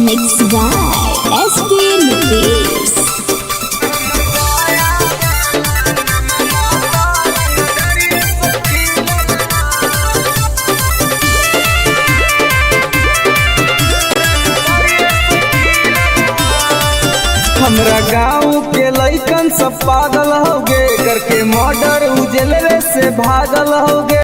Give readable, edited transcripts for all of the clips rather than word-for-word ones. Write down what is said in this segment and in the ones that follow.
Mixed by SP Movies. हमरा गाँव के लइकन सब पागल होगे, करके मर्डर उजलवे से भागल होगे।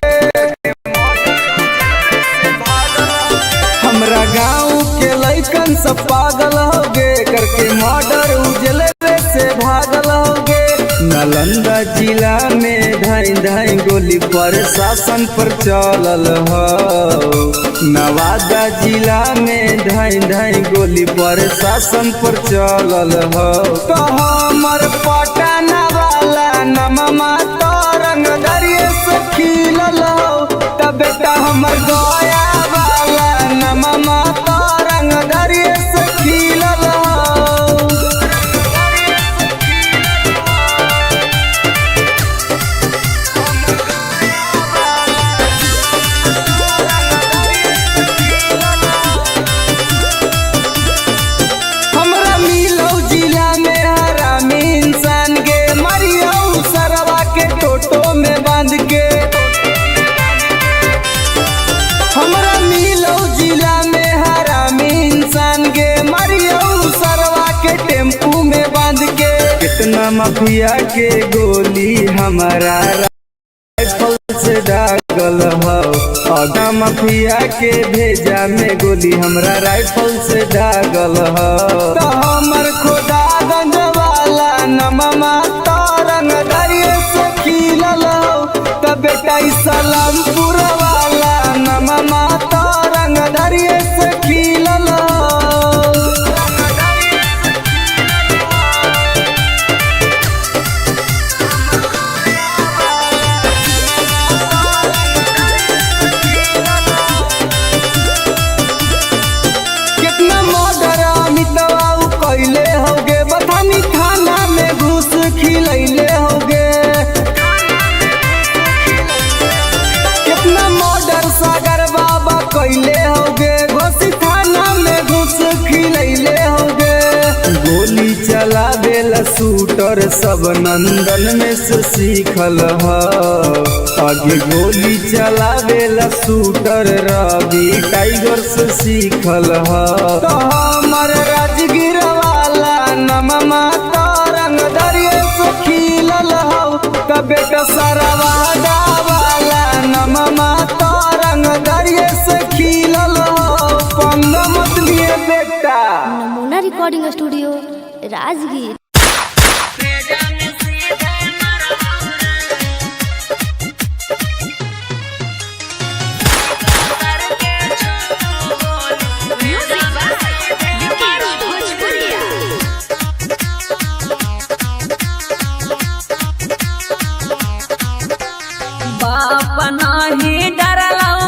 हमरा गाँव के लइकन सब पागल होगे, करके मर्डर उजलवे से भागल होगे। नालंदा जिला में धाई धाई गोली प्रशासन पर चलल हो। नवादा जिला में धाई धाई गोली प्रशासन पर चलल हो। तो हमर पटना वाला नममा तो रंग दरिये से खिलल हो। तब बेटा हमर गया वाला नममा तो रंग दरिये से खिलल हो। टोटो में बांध के हमरा मिलो जिला में हरामी इंसान के मरियो सरवा के टेम्पू में बांध के। कितना माफिया के गोली हमारा राइफल से दागल हो। आगा माफिया के भेजा में गोली हमरा राइफल से दागल हो। तो हमर खोदा गंज वाला नममा रंग दरिये से खिलल हो। तब बेटा सलामपुर वाला नममा तो रंग दरिये से खिलल हो। कितना मर्डर अमितवा कैले होगे, बथानी थाना में घुस खिलैले होगे। कितना मर्डर सागर बाबा कैले होगे, घोसी थाना में घुस खिलैले होगे। गोली चलावेला शूटर सब नंदन में से सीखल हो। आगे गोली चलावेला शूटर रवि टाइगर से सीखल हो। तो हमर राजगीर वाला नममा तो रंग दरिये से खिलल हो। तब बेटा सरवादा वाला नममा तो रंग दरिये से खिलल हो। पंग मत लिए बेटा। नमूना रिकॉर्डिंग स्टूडियो राजगीर। बाप नाही डरलौ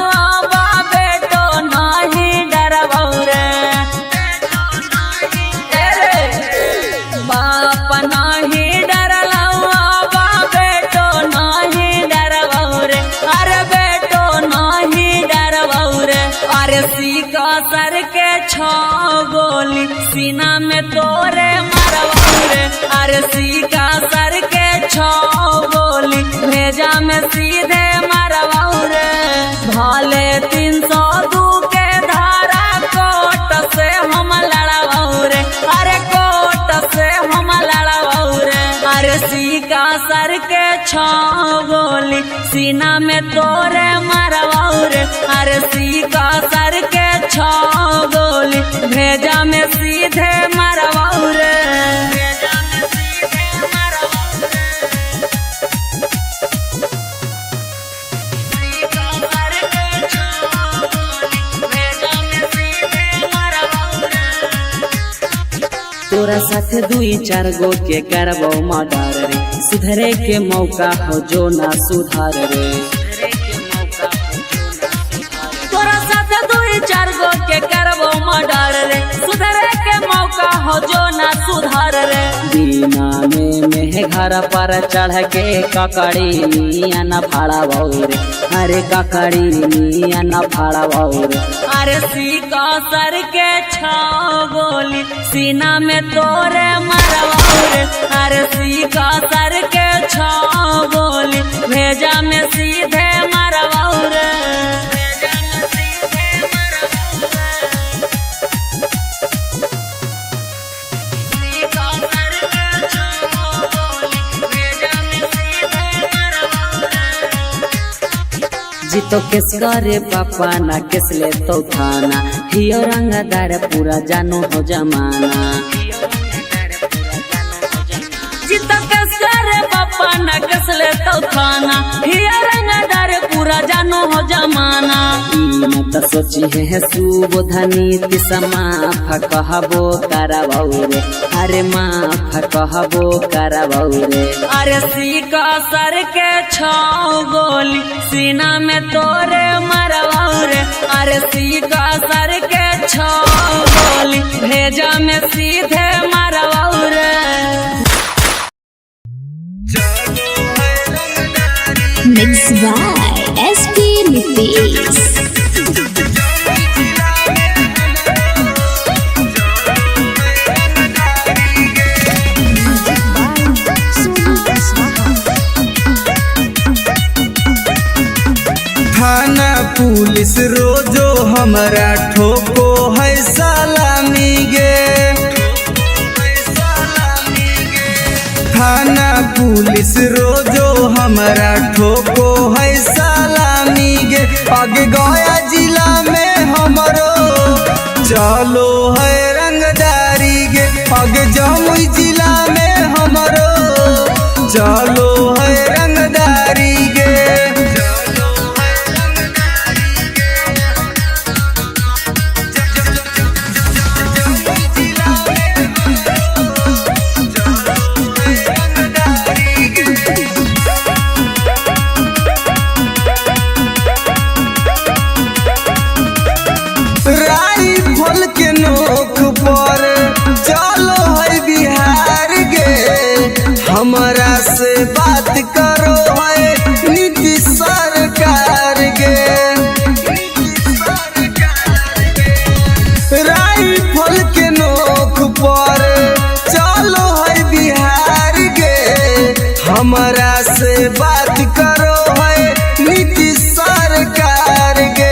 बा बेटो नाही डरबौ रे। बाप नाही डरलौ बा बेटो नाही डरबौ रे। अरे बेटो नाही डरबौ रे। अरे सीका सर के छो गोली सीना में तोरे मरबौ रे। अरे सीका सर के छो गोली भेजा में सीधे मरबौ रे। भाले 302 के धारा कोट से हम लड़बौ रे। अरे कोट से हम लड़बौ रे। अरे सीका सर के छो गोली सीना में तोरे मरबौ रे। अरे सीका सर के छो गोली भेजा में सीधे मरबौ रे। तोरा साथ 2-4 गो के करबौ मर्डर रे। सुधरे के मौका हो जो ना सुधार रे। तोरा साथ 2-4 गो के करबौ मर्डर रे। सुधरे के मौका हो जो ना सुधार रे। दीना में घर पर चढ़ के ककड़ी नियन फाड़ा बौरे, अरे ककड़ी नियन फाड़ा बौरे। अरे सीका सर के छाओ गोली सीना में तोरे मरवाऊरे, अरे सीका सर के छाओ गोली भेजा में सीधे मरवाऊरे। जीतो किस करे पापा ना किस ले तो थाना, हियो रंगदार पूरा जानो हो जमाना। जीतो किस करे पापा ना किस ले तो थाना, हियो रंगदार पूरा जानो हो जमाना। मत सोची है सुबोधनी माफ कहबो करबौरे, अरे माफ कहबो करबौरे। अरे सीका सर के छाओ गोली सीना में तोरे मरवाऊरे, अरे सीका सर के छाओ गोली भेजा में सीधे मरवाऊरे। Mixed by SP Nitish. थाना पुलिस रोजो हमारा ठोको है सलामी गे, थाना पुलिस रोजो हमारा ठोको है सलामी गे। आगे गया जिला में हमरो चलो है रंगदारी गे, आगे जमुई जिला में हमरो चलो है रंगदारी गे। राइफल के नोक पर चलो है बिहार गे, हमारा से बात करो है नीतीश सरकार गे। राइफल के नोक पर चलो है बिहार गे, हमारा से बात करो है नीतीश सरकार गे।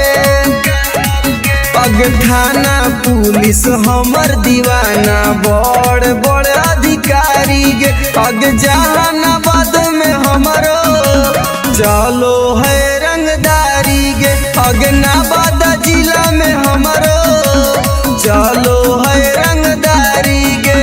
अग थाना पुलिस हमर दीवाना बड़ बड़ अधिकारी गे, अग जहानाबाद में हमरो चलो है रंगदारी गे, अग नवादा जिला में हमरो चलो है रंगदारी गे।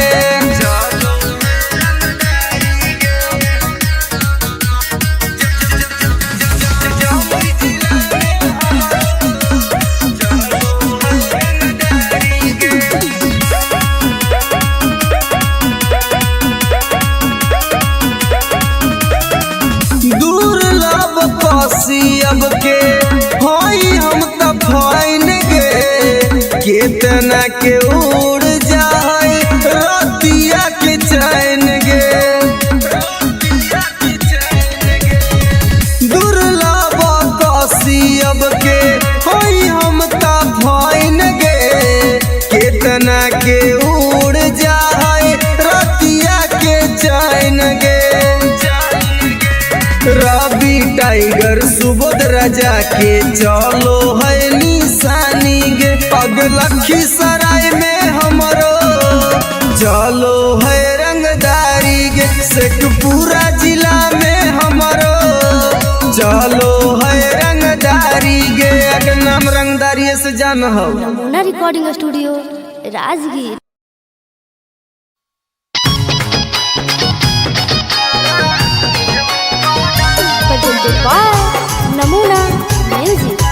अब के होई हम त फाइन गे, कितना के उड़ जाए रतिया के चैन गे। दुर्लभ कसी अब के होई हम त फाइन गे, कितना के उड़ जाए रतिया के चैन गे। रवि टाइगर सुबोध राजा के चलो है निशानी गे, अग लखीसराय में हमरो चलो है रंगदारी गे, शेखपुरा जिला में हमरो चलो है रंगदारी गे। अगर नाम रंगदारी से जान हो। नमूना रिकॉर्डिंग स्टूडियो राजगीर। नमूना music.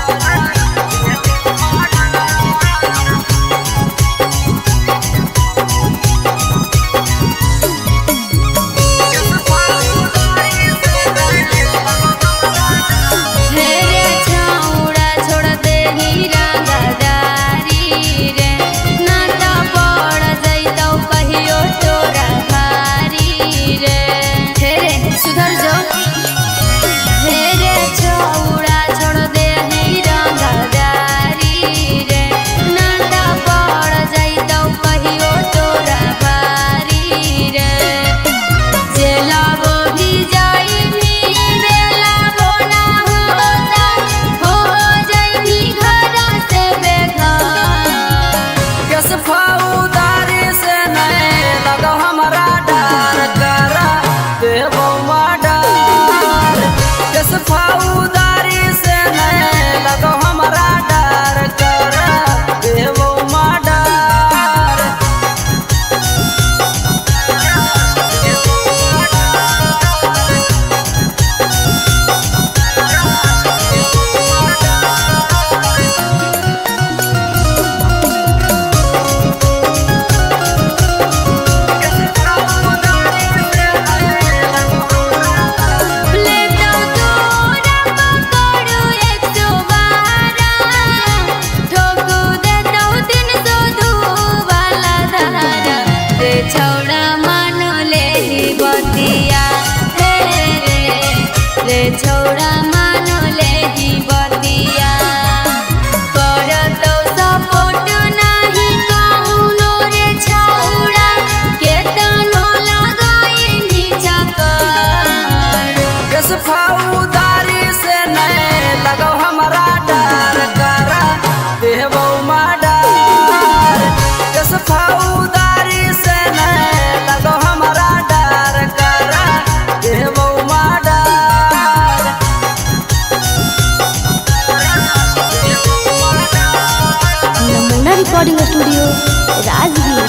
Recording studio Rajgir.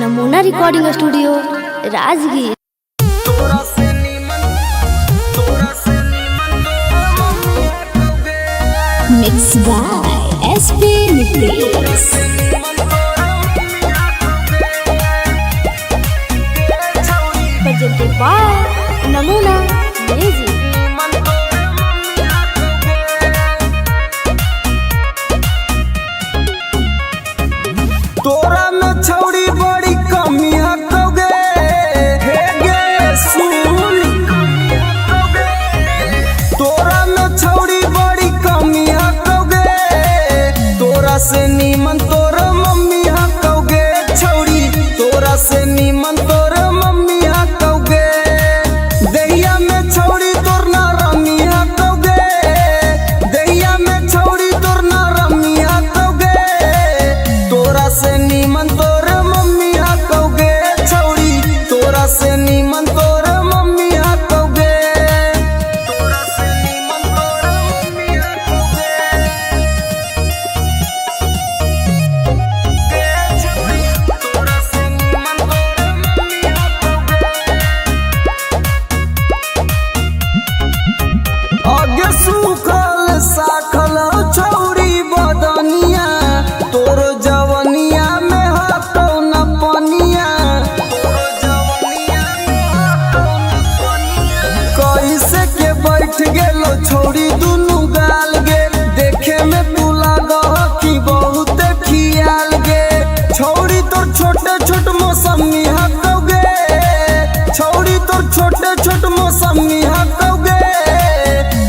Namuna recording studio Rajgir. Mix by SP Nitesh. Presented by Namuna music. तोरा में छौड़ी बड़ी कमी हकोगे हे गे सुन। तोरा में छौड़ी बड़ी कमी हकोगे, तोरा से नीमन तोर मम्मी हकोगे छौड़ी, तोरा से नीमन तोर मम्मी हकोगे। दहिया में छौड़ी तोर ना रमी हकोगे, दहिया में छौड़ी तोर ना रमी हकोगे। तोरा से नीमन तोर मम्मी हकोगे छौड़ी, तोरा से नीमन तोर मम्मी हकोगे। तोरा से नीमन तोर मम्मी हकोगे छौड़ी, तोरा से नीमन तोर मम्मी हकोगे। आगे सूखल साखल छौड़ी बदनिया, तोर जवनिया में हतो न पनिया। कैसे के बैठ गेलो छौड़ी दुनु गाल गे, देखे में तू लागह कि बहुत खियाल गे। छौड़ी तोर छोटे छोट मौसमी हकोगे, छौड़ी तोर छोटे छोट मौसमी हकोगे।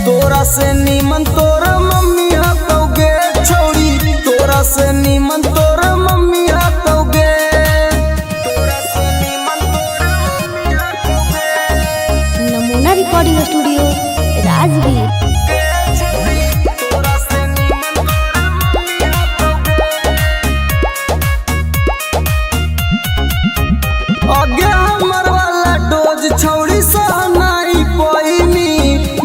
तोरा से नीमन तोर मम्मी हकोगे छौड़ी, तोरा से नीमन तोर मम्मी हकोगे। तोरा से नीमन तोर मम्मी हकोगे नमूना रिकॉर्डिंग स्टूडियो राजगीर। तोरा से नीमन तोर मम्मी हकोगे। आगे हमर वाला डोज छौड़ी सहनाई पैनी,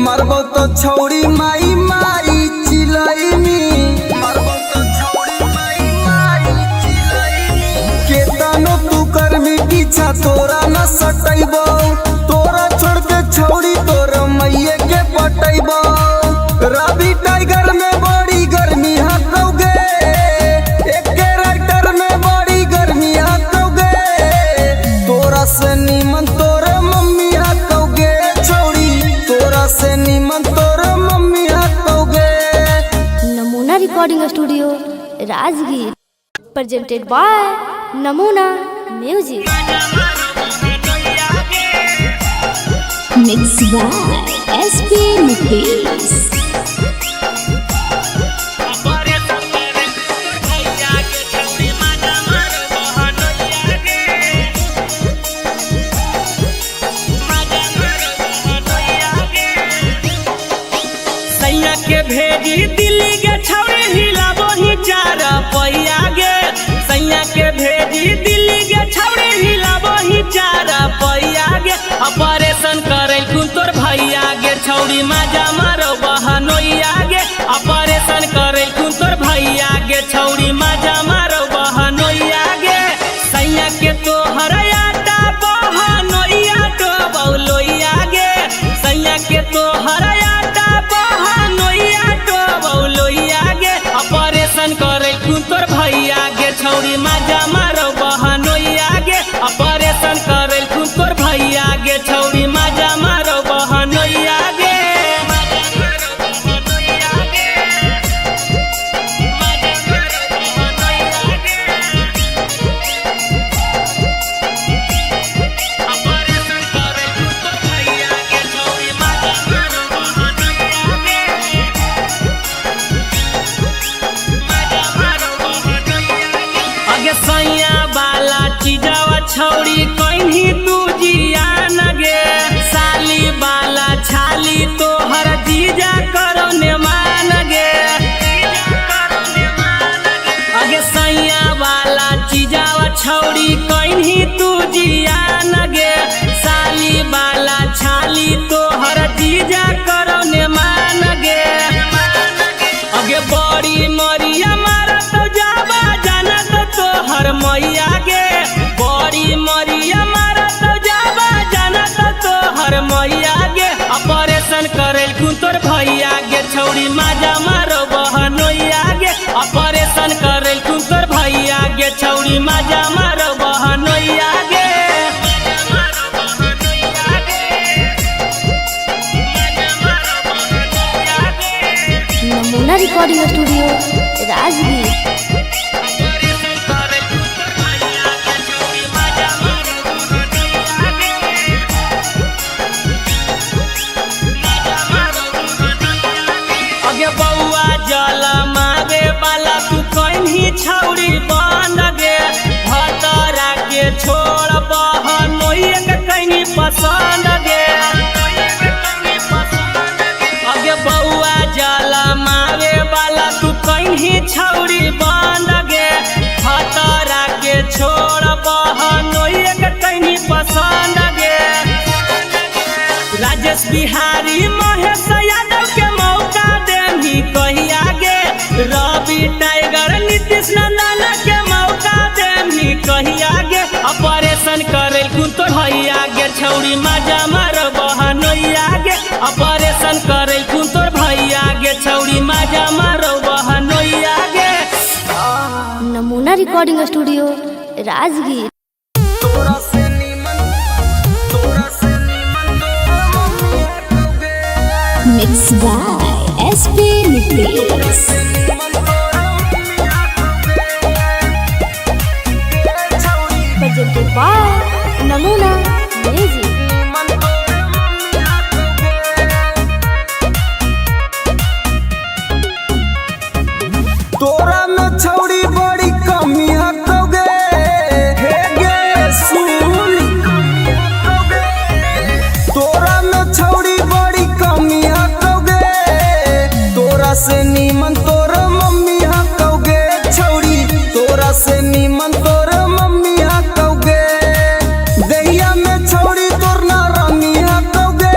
मरबो तो छौड़ी माई माई चिलैनी, मरबो तो छौड़ी माई माई चिलैनी। केतनो तू करमी पीछा तोरा न सटैबो, तोरा छोड़ के छौड़ी तोर मैये के पटैबो। रवि टाइगर में बड़ी गर्मी हकोगे, एके राइटर में बड़ी गर्मी हकोगे। तोरा से नीमन तोर मम्मी हकोगे छौड़ी, तोरा से नीमन तोर मम्मी हकोगे। Namuna recording studio Rajgir. Presented by Namuna music. Mix by SP Nitesh. सैया के भेजी दिल्ली के छौड़ी हिलाबो ही चार पैया गे, सैया के भेजी दिल्ली के छौड़ी हिलाबो ही चार पैया गे। ऑपरेशन करे कुन तोर भैया गे छौड़ी माजा मारो बहनोइया गे, ऑपरेशन करे कुन तोर भैया गे छौड़ी माजा मारो बहनोइया गे। सैया के तोहर आटा बहनोइया तो बौलोइया गे, सैया के तोहर आटा बहनोइया तो बौलोइया गे। ऑपरेशन करे कुन तोर भैया गे छौड़ी माजा छौड़ी कहीं तू जियान गे साली बाला छाली तोहर जीजा करो ने मान गे अगे सैया वाला चीजावा छौड़ी कहीं तू जियान गे साली बाला छाली तोहर जीजा करो ने मान गे अगे बड़ी मरिया मारा तो जाबा जाना तो तोहर मैया गे बड़ी मरिया मारा तो जाबा जाना तो तोहर मैया गे ऑपरेशन करेल कुन तोर भैया गे छौड़ी माजा मारो बहनोइया गे ऑपरेशन करेल कुन तोर भैया गे छौड़ी माजा मारो बहनोइया गे नमूना रिकॉर्डिंग स्टूडियो राजगीर। अगे बउआ जल मारे वाला तू कहीं छौड़ी बन गे भतरा के छोड़ बहनोइया के कहीं पसंद गे अगे बउआ जल मारे वाला तू कहीं छौड़ी बन गे भतरा के छोड़ बहनोइया के कहीं पसंद गे राजेश बिहारी महेश यादव के मौका देही कहिया गे रवि टाइगर नीतीश नंदन के मौका देही कहिया गे ऑपरेशन करेल कुन तोर भैया गे छौड़ी माजा मारो बहनोइया गे ऑपरेशन करेल कुन तोर भैया गे छौड़ी माजा मारो बहनोइया गे Namuna recording studio Rajgir. Mix by SP Nitesh. Presented by Namuna music. तोरा में छौड़ी बड़ी कमी हकोगे हे गे सुन तोरा में छौड़ी बड़ी कमी हकोगे तोरा से नीमन तोर मम्मी हकोगे छौड़ी तोरा से नीमन तोर मम्मी हकोगे दैया में छौड़ी तोर ना रमी हकोगे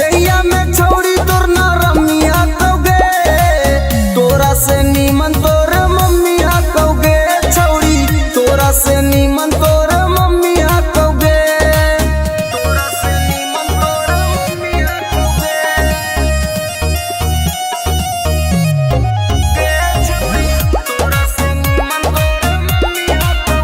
दैया में छौड़ी तोर ना रमी हकोगे तोरा से नीमन तोर मम्मी हकोगे छौड़ी तोरा से नीमन तोर मम्मी हकोगे तोरा से नीमन तोर मम्मी हकोगे तोरा से नीमन तोर मम्मी हकोगे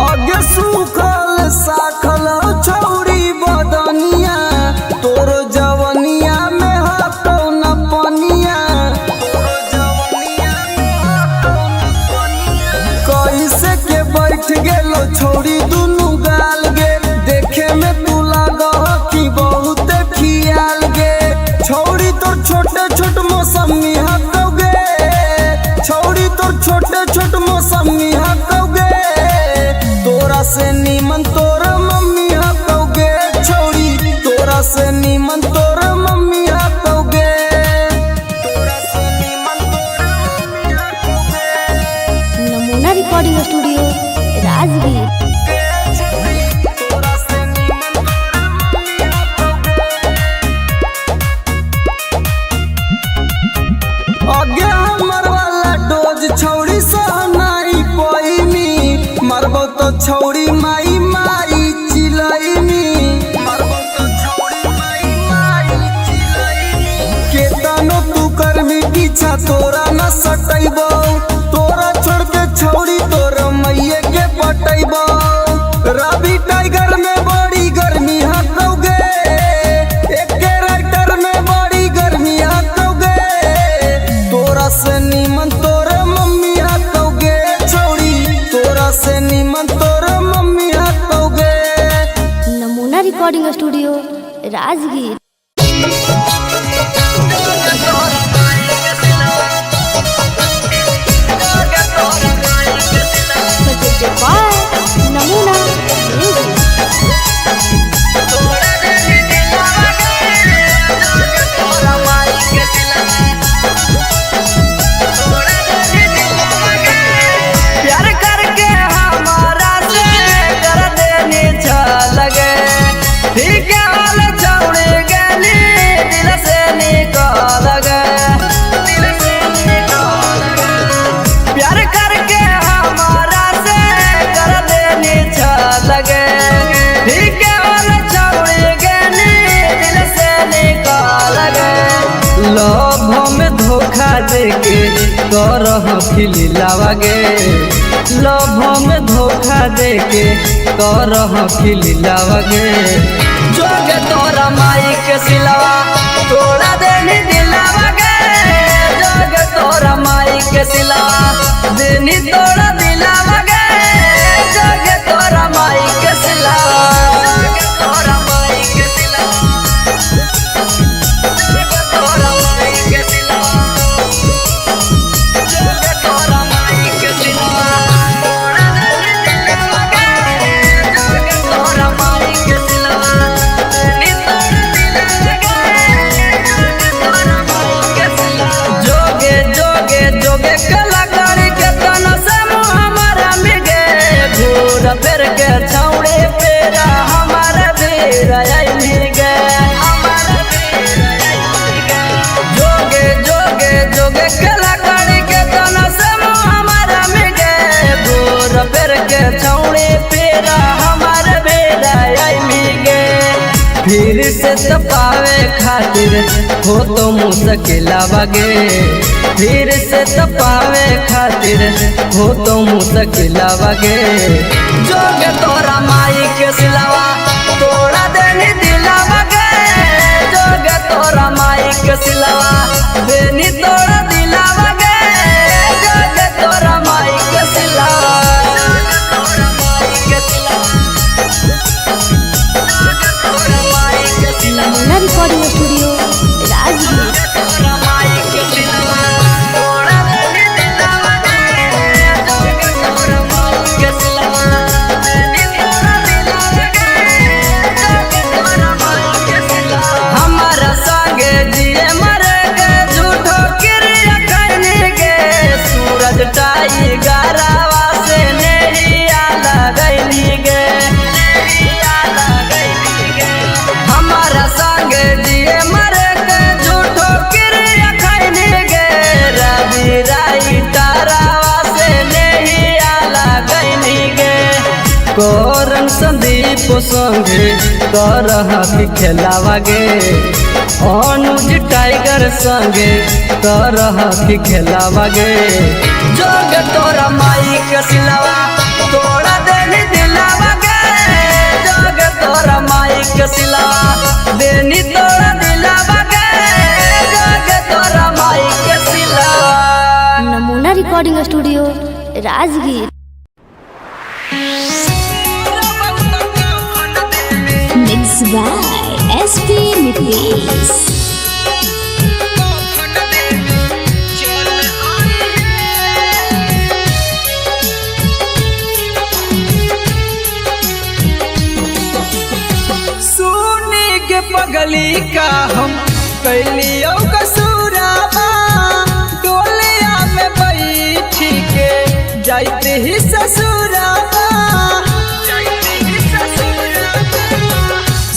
आगे सुखल साखल छौड़ी बदनिया तोर जवनिया में हतो न पनिया कैसे के बैठ गेलो छौड़ी दुनु गाल गे देखे में तू लागह कि बहुत खियाल गे छौड़ी तोर छोटे छोट मौसमी हकोगे छौड़ी तोर छोटे छोट मौसमी हकोगे तोरा से नीमन तोर मम्मी हकोगे छौड़ी तोरा से नीमन तोर मम्मी हकोगे तोरा से नीमन तोर मम्मी हकोगे नमूना रिकॉर्डिंग स्टूडियो राजगीर। तोरा से नीमन तोर मम्मी हकोगे आगे हमर वाला डोज छौड़ी सहनाई पैनी मरबो तो छौड़ी माई माई चिलैनी मरबो तो छौड़ी माई माई चिलैनी केतनो तू करमी पीछा तोरा न सटैबो तोरा छोड़ के छौड़ी तोर मैये के पटैबो रवि टाइगर में बड़ी गर्मी हकोगे एके राइटर में बड़ी गर्मी हकोगे तोरा से नीमन तोर मम्मी हकोगे छौड़ी तोरा से नीमन तोर मम्मी हकोगे Namuna recording studio Rajgir. Love में धोखा देके करह खिलावा गे लव में धोखा देके करह खिलावा गे जोगे तोरा माई के सिलवा तोड़ा देनी दिलावा गे जोगे तोरा माई के सिलवा देनी तोड़ा दिलावा गे जोगे तोरा माई के सिलवा जोगे तोरा माई के सिलवा जोगे तोरा माई के सिलवा जोगे तोरा माई के सिलवा तोड़ा देनी दिलावा गे जोगे तोरा माई के सिलवा देनी तोड़ा दिलावा गे जोगे तोरा माई के सिलवा जोगे जोगे जोगे कलाकारी के तना से हमारा मिगे घूर फिर के छौड़े पेरा हमारा बेरा आई मिगे हमारा बेरा आई मिगे जोगे जोगे जोगे कलाकारी के तना से हमारा मिगे घूर फिर के छौड़े पेरा हमारा बेरा आई मिगे फिर से तपावे खातिर हो तो मुश्किल गे फिर से तपावे खातिर हो तो मुश्किल गे जोगे तोरा माई के सिलवा तोड़ा देनी दिलावा गे जोगे तोरा माई के सिलवा देनी तोड़ा दिलावा गे जोगे तोरा माई के सिलवा जोगे तोरा माई के सिलवा जोगे तोरा माई के सिलवा नमूना रिकॉर्डिंग स्टूडियो राजगीर। तोरा माई के सिलवा तोड़ा देनी दिलावा गे जोगे तोरा माई के सिलवा देनी तोड़ा दिलावा गे जोगे तोरा माई के सिलवा हमारा संगे जिए मरे गे झूठो क्रिया करने गे सूरज टाई गारावा से नहीं लगैली गे नहीं लगैली गे हमारा संगे जिए मरे गे झूठो क्रिया करने गे रवि राई तारावा से नहीं लगैली गे कोरन संदीप संगे करह खेलावा गे अनुज टाइगर संगे करह खेलावा गे जोगे तोरा माई के सिलवा तोड़ा देनी दिलावा गे जोगे तोरा माई के सिलवा देनी तोड़ा दिलावा गे जोगे तोरा माई के सिलवा Namuna recording studio Rajgir. Mix by SP Nitesh. सुनी के पगली का हम कैलियो कसूराबा डोलिया में बैठी के जाते ही ससुराबा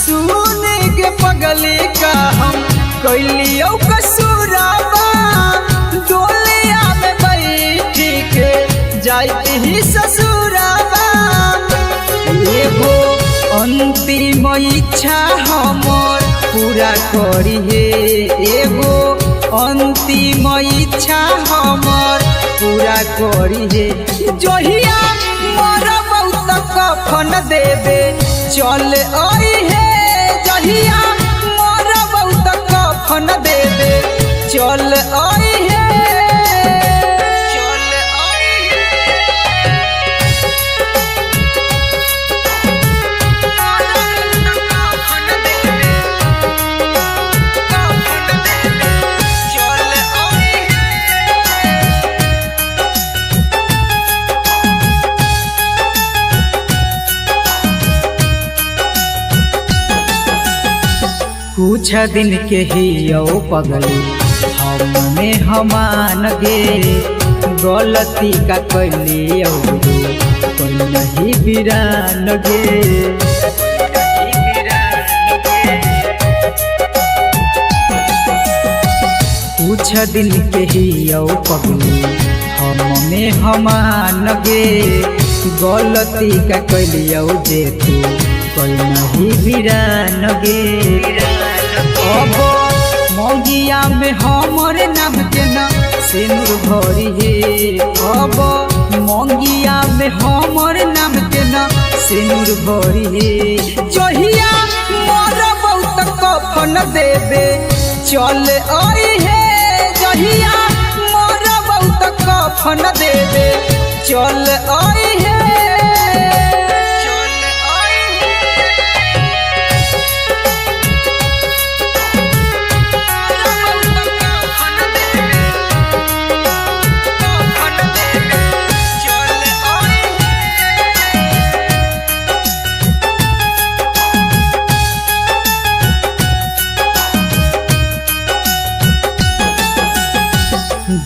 सुनी के पगली का हम कैलियो कसूराबा डोलिया में बैठी के जाते ही ससुराबा एगो अंतिम इच्छा हमर पूरा करी हे एगो अंतिम इच्छा हमर पूरा करी हे जहिया मोर बहुत कफन देवे चल आई हे जहिया मोर बहुत कफन देवे चल आई हे चल आई कुछ दिन के ही पगली हमने हमान गे गलती का कैली कोई नहीं बिरान गे कुछ दिन के ही पगली हमने हमान गे गलती का कैली जे तू कोई नहीं बिरान गे अब मौगिया मंगिया में हमर नाम के ना सिनुर भरी हे अब मंगिया में हमर नाम के ना सिनुर भरी हे जहिया मोर बहुत कफन देवे चल आई हे जहिया मोर बहुत कफन देवे चल आई हे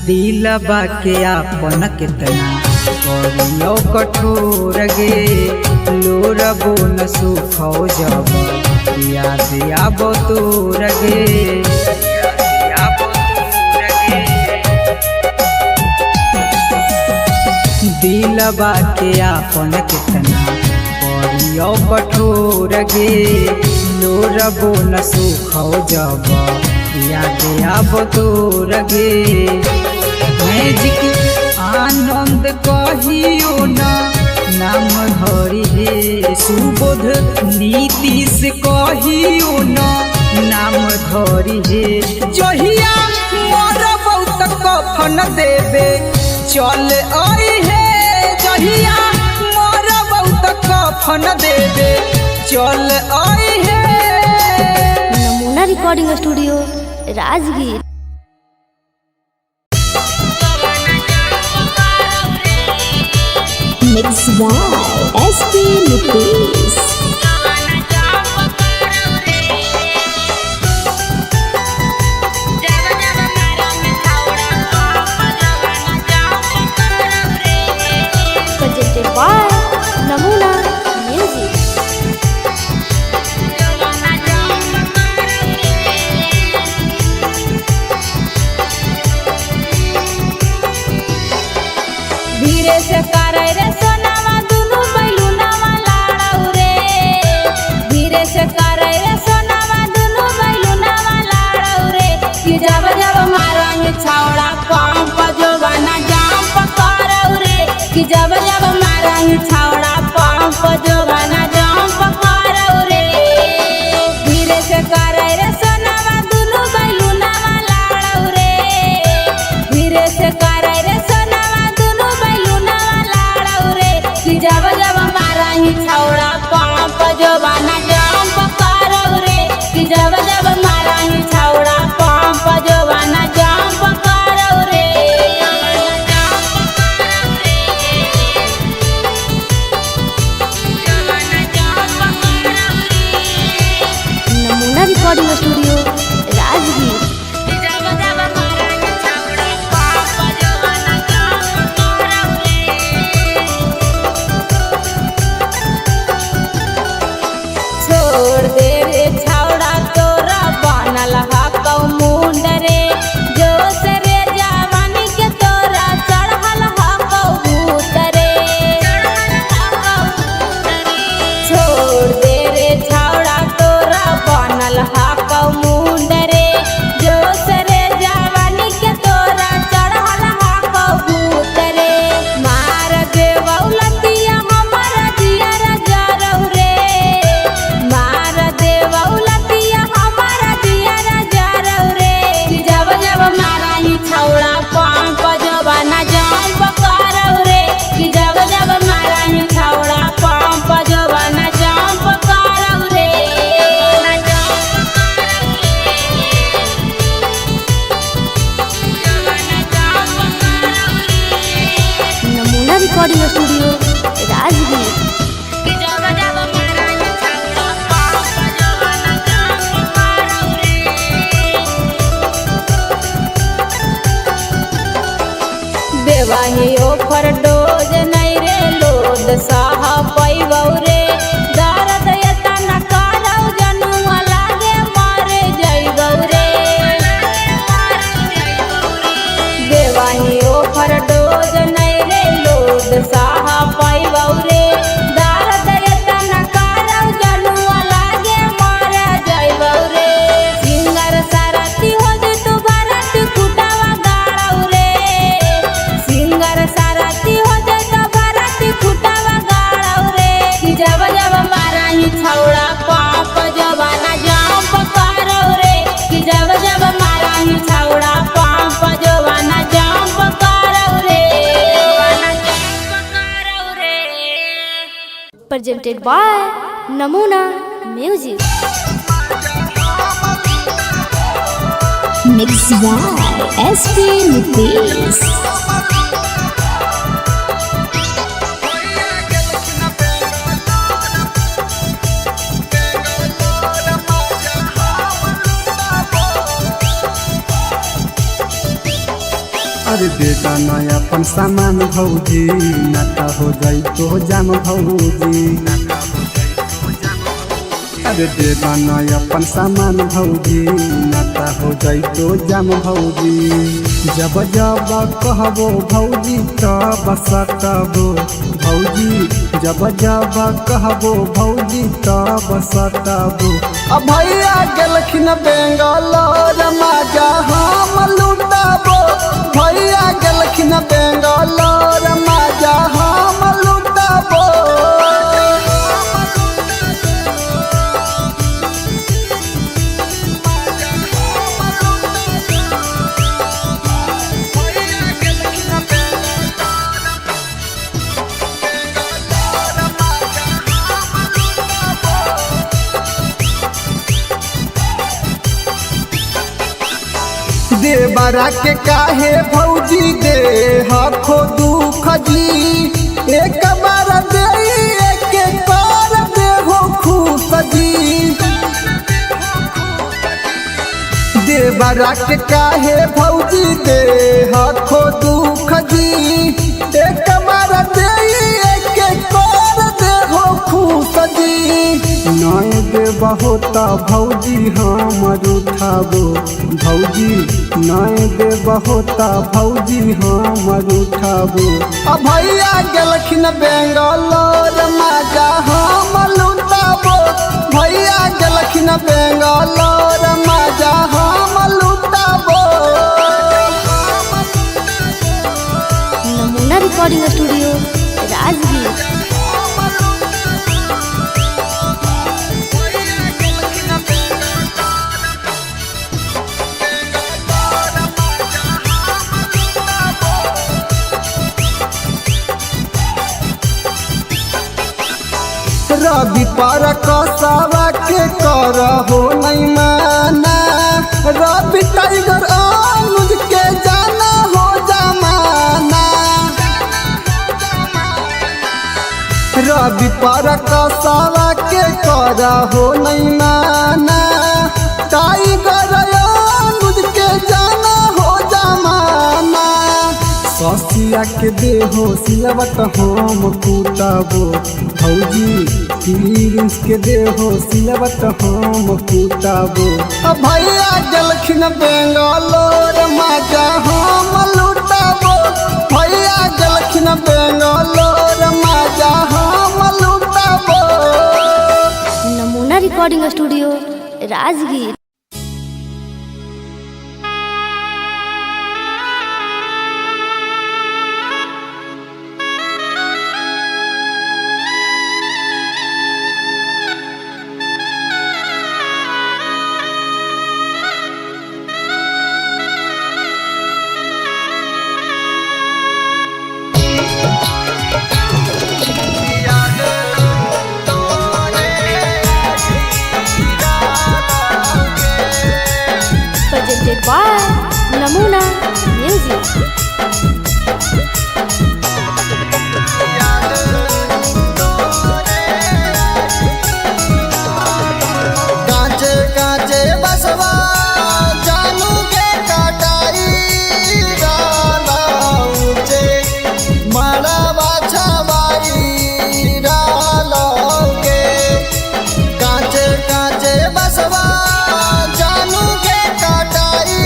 दिलबा के आपन कितना करियो कठोर गे लोरबो न सुखो जब याद आबो तोर गे दिलबा के आपन कितना करियो कठोर गे लोरबो न सुखो जब याद आबो तोर गे मैजिक आनंद कहियो ना नाम धरी हे सुबोध नीतीश कहियो ना नाम धरी हे जहिया मोर बहुत कफन देवे चल आई हे जहिया मोर बहुत कफन देवे चल आई हे। Namuna recording studio Rajgir. Mix by SP Nitesh. Presented by Namuna music. धीरे से करे रे सोनावा दुनु बैलुनावा लाड़ौ रे धीरे से करे रे सोनावा दुनु बैलुनावा लाड़ौ रे कि जब जब मारंग छौड़ा पंप जोबाना जंप करौ रे कि जब जब मारंग छौड़ा पंप जोबाना जंप करौ रे धीरे से करे रे सोनावा दुनु बैलुनावा लाड़ौ रे धीरे से करे रे जब जब मारंग छौड़ा पंप जोबाना जंप करौ रे कि जब जब मारंग छौड़ा पंप जोबाना जंप करौ रे नमूना रिकॉर्डिंग स्टूडियो राजगीर। छोड़ दे रे छौड़ा तोरा बनल हकौ मुंड रे जोश रे जवानी के तोरा चढ़ल हकौ भूत रे छोड़ दे रे छौड़ा तोरा बनल हकौ मुंड रे जोश रे जवानी के तोरा चढ़ल हकौ भूत रे मार देवौ लतिया हमर जियर जरौ रे मार देवौ लतिया हमर जियर जरौ रे जब जब मारंग छौड़ा पंप जोबाना जंप करौ रे कि जब जब मारंग छौड़ा पंप जोबाना जंप करौ रे नमूना रिकॉर्डिंग स्टूडियो राजगीर। कि जब जब मारंग छौड़ा पंप जोबाना जंप करौ रे देवाही ओफर डोज नहीं रे लोद साह पैबौ रे दर्द एतना करौ जनुआ लागे मरे जइबौ रे देवाही ओफर डोज नहीं रे लोद साह पैबौ रे दर्द एतना करौ जनुआ लागे मरे जइबौ रे सिंगर सारथी हो जे तू presented by Namuna Music. Mixed by SP Nitesh. अरे बेटा नया अपन सामान भौजी नाता हो जाई तो जाम भौजी। अरे बेटा नया अपन सामान भौजी नाता हो जाई तो जाम भौजी। जब जब कहबो भौजी तब सटबो भौजी, जब जब कहबो भौजी तब सटबो। अब भैया गेलखिन बेंगलोर मजा हम लुटाबो, भैया गेलखिन बेंगलोर मजा हम लुटाबो। देवरा के काहे भौजी दे हखो दुख जी, एक बार दे एक बार दे हो खुश जी। देवरा के काहे भौजी दे हखो दुख जी, एक बार दे एक बार दे हो खुश जी। नय देव होता भौजी हमर उठाबो भौजी, नय देव होता भौजी हमर उठाबो। अब भैया गेलखिन बेंगलोर मजा हम लुटाबो, भैया गेलखिन बेंगलोर मजा हम लुटाबो। नमूना रिकॉर्डिंग स्टूडियो राजगीर। रवि पर कसावा के करहो नहीं माना, रवि टाइगर अनुज के जाना हो जमाना। रवि पर कसावा के करहो नहीं माना, टाइगर अनुज के जाना हो जमाना। ससिया के देहो सिलवट हम कुटाबो भौजी, प्रिंस के देहो सिलवट हम कुटाबो। अब भैया गेलखिन बेंगलोर मजा हम लुटाबो, भैया गेलखिन बेंगलोर मजा हम लुटाबो। नमूना recording studio Rajgir. Presented by Namuna Music. कांचे कांचे बसवा जानू के कटाई डाला ऊंचे मड़वा छवाई डाला के। कांचे कांचे बसवा जानू के कटाई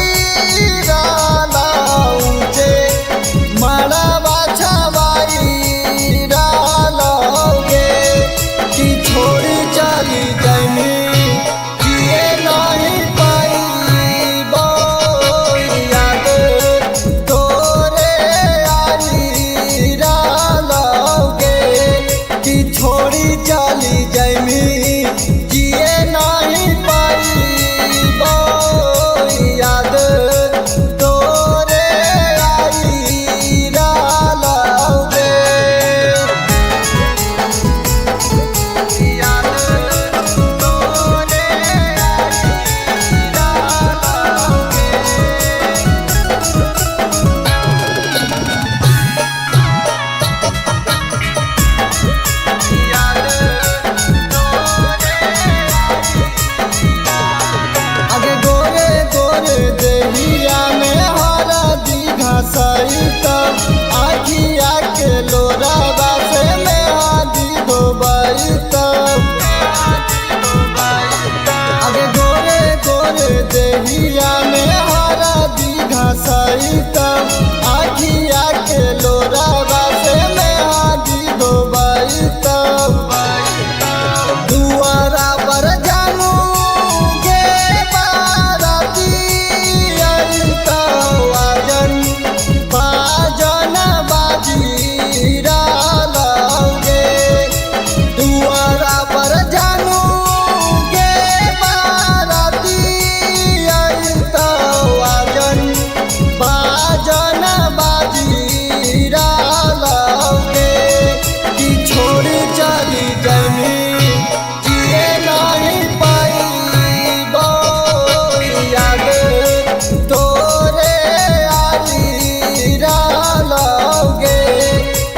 डाला ऊंचे धोबाई तब आखिया के लोरावा से मैं हाजी धोबाई तब दुआरा पर जानू के बाराती आई तब आजन बाजन बाजीरा लाओगे दुआरा पर जानू के बाराती आई तब आजन बाजन बाजीरा लाओगे कि छोड़ चली जमी जिए नहीं पाई याद तोरे आई लाओगे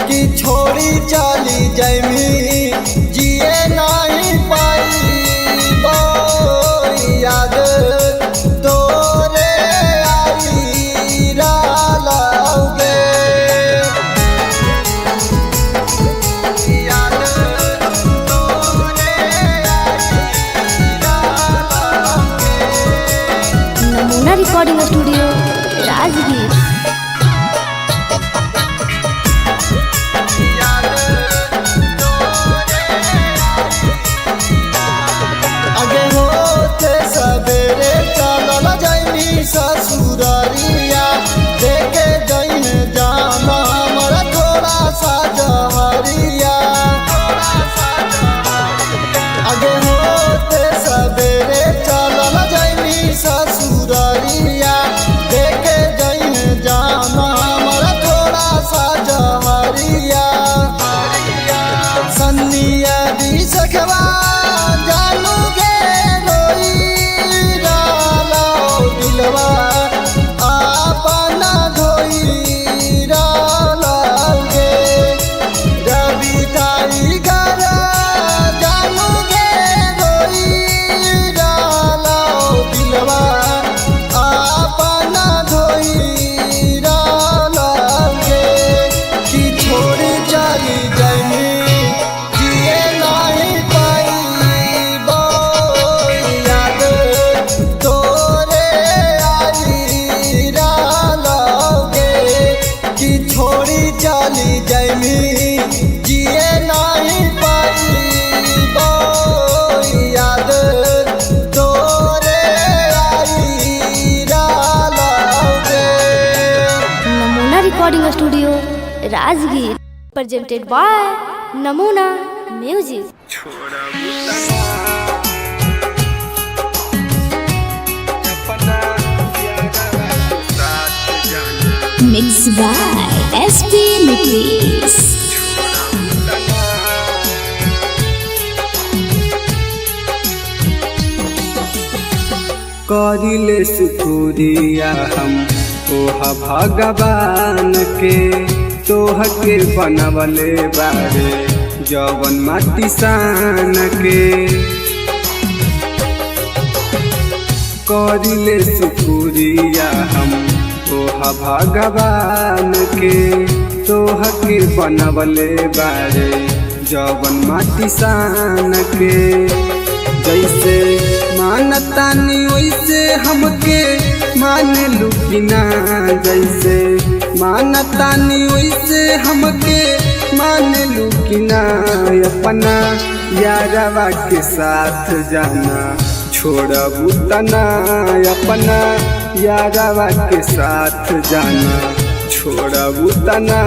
कि छोड़ी चली जमी जिए नहीं पाई याद तोरे आई लाओगे याद तोरे आई लाओगे नमूना रिकॉर्डिंग स्टूडियो राजगीर। आगे होते सवेरे चलल जैनी ससुररिया देखे जैन जाना हमारा थोड़ा सा जहरिया आगे होते सवेरे चलल जैनी ससुररिया देखे जैन जाना हमारा थोड़ा सा जहरिया सन्निया दी सखवा जानू गे रोई डालो दिलवा आपना धोई डालोगे रवि ताई घर जानू गे रोई डालो दिलवा आपना धोई डालोगे कि छोड़ चली जमी जिए नहीं पाई याद तोरे आई लाओगे कि छोड़ी चली जमी जिए नहीं पाई याद तोरे आई लाओगे Namuna recording studio Rajgir presented by Namuna music. Mixed by SP Nucleus. करिले शुक्रिया हम ओहा भगवान के तोह के बनवले बारे जवन माटी सान के करिले शुक्रिया हम तोह भगवान के तोह के बनवले बारे जवन माटी सान के जैसे मानतानी वैसे हमके मान लू कि ना जैसे मानतानी वैसे हमके मान लू कि ना अपना यारवा के साथ जाना छोड़बू तना अपना यारवा के साथ जाना छोड़बू तना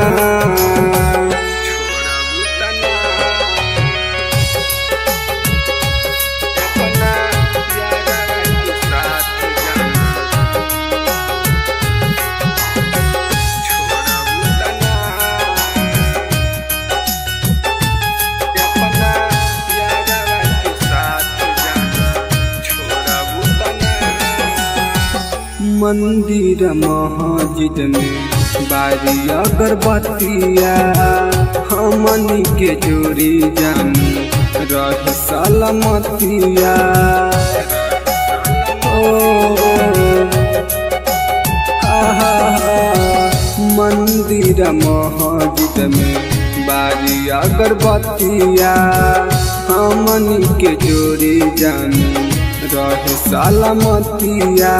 मंदिर मस्जिद में बारी अगरबत्तिया हमनी के जोड़ी जानी रह सलामतिया मंदिर मस्जिद में बारी अगरबत्तिया हमनी के जोड़ी जानी रह सलामतिया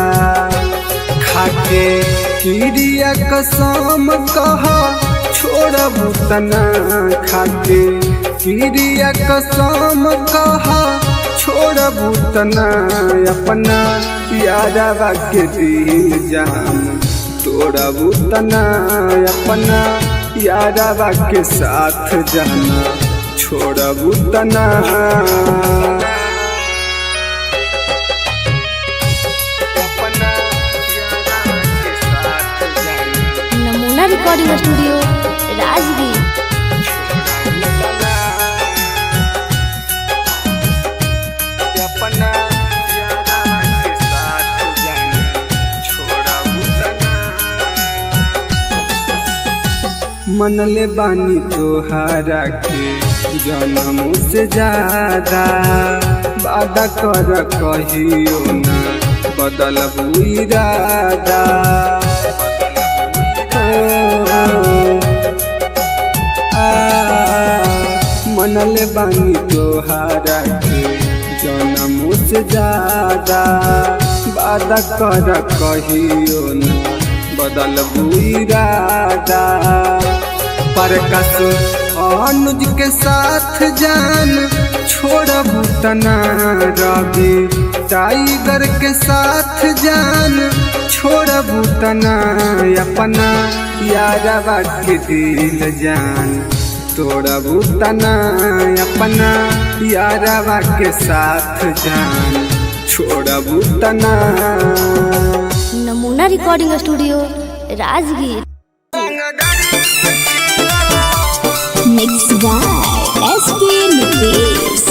खाके क्रिया कसम कहा छोड़बू तना खाके, क्रिया कसम कहा छोड़बू तना अपना यारवा के दिल जान तोड़बू तना अपना यारवा के साथ जाना छोड़बू तना। नमूना रिकॉर्डिंग स्टूडियो राजगीर। मनले बानी तोहारा के जन्मों से ज्यादा, वादा कर कहियो ना बदलबू इरादा। मनले बानी तोहारा के जन्मों से ज्यादा, वादा कर कहियो ना बदलबू इरादा। परकस अनुज के साथ जान छोड़बू तना, रवि टाइगर के साथ जान छोड़बू तना अपना यारवा के दिल जान तोड़बू तना अपना यारवा के साथ जान छोड़बू तना। नमूना recording studio Rajgir. Mixed by SP Mitris.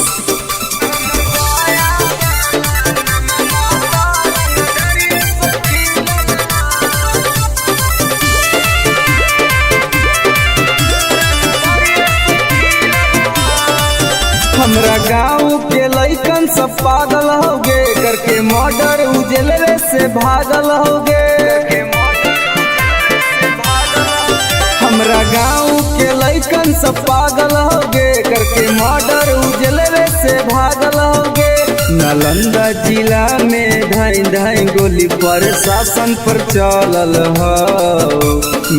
हमरा गाँव के लइकन सब पागल होगे, करके मर्डर उजलवे से भागल होगे। हमरा गाँव के लइकन सब पागल होगे, करके मर्डर उजलवे से भागल होगे। नालंदा जिला में धाई धाई गोली प्रशासन पर चलल हो,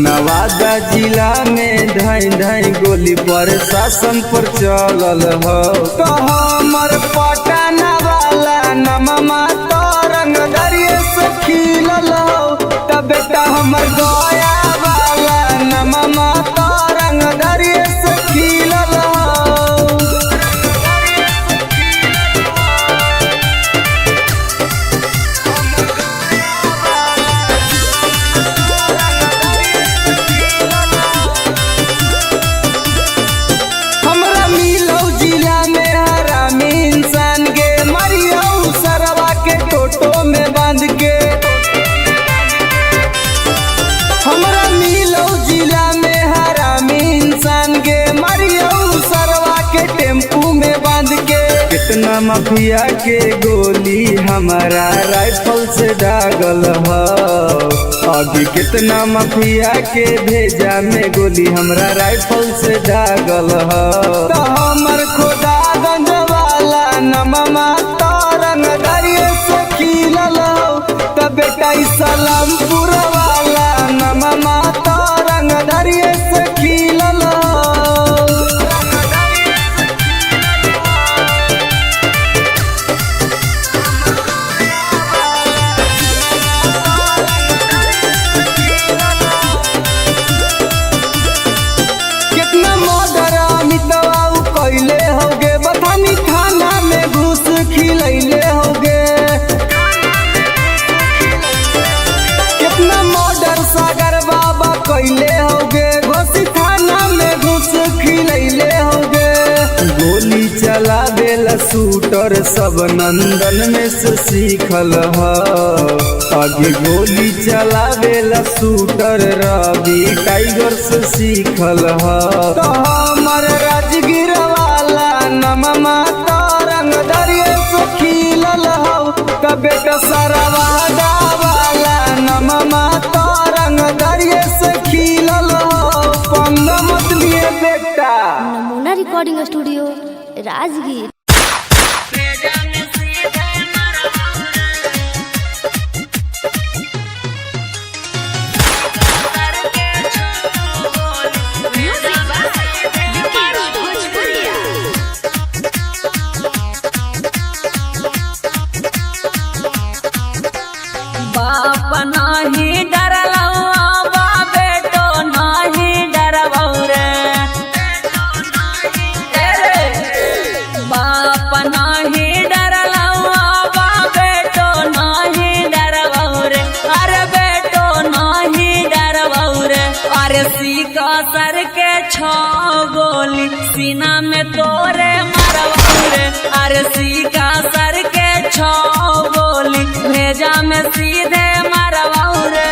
नवादा जिला में धाई धाई गोली प्रशासन पर चलल हो। तो हमर पटना वाला नममा तरंग दरिये से खिलल हो, तब बेटा हमर गया वाला नममा तरंग दरिये से खिलल हो। टोटो में बांध के हमरा मिलो जिला में हरामी इंसान के मरियो सरवा के टेम्पू में बांध के। कितना माफिया के गोली हमारा राइफल से दागल हो, अभी कितना माफिया के भेजा में गोली हमरा राइफल से दागल हो। तो हमर खुदागंज वाला नममा तरंग दरिये से खिलल हो, तब बेटा सलामपुर वाला नममा तरंग दरिये से खिलल हो। कितना मर्डर अमितवा कैले होगे, बथानी थाना में घुस खिलैले होगे। कितना मर्डर सागर बाबा कैले होगे, घोसी थाना में घुस खिलैले होगे। गोली चलावेला शूटर सब नंदन में से सीखल हो, आगे गोली चलावेला शूटर रवि टाइगर से सीखल हो। तो हमर राजगीर वाला नममा तरंग दरिये से खिलल हो, तब बेटा सरवादा वाला नममा तरंग दरिये से खिलल हो। पंग मत लिए बेटा। नमूना रिकॉर्डिंग स्टूडियो राजगीर। अरे सीका सर के 6 गोली सीना में तोरे मरवाऊ रे। अरे सीका सर के 6 गोली भेजा में सीधे मरवाऊ रे।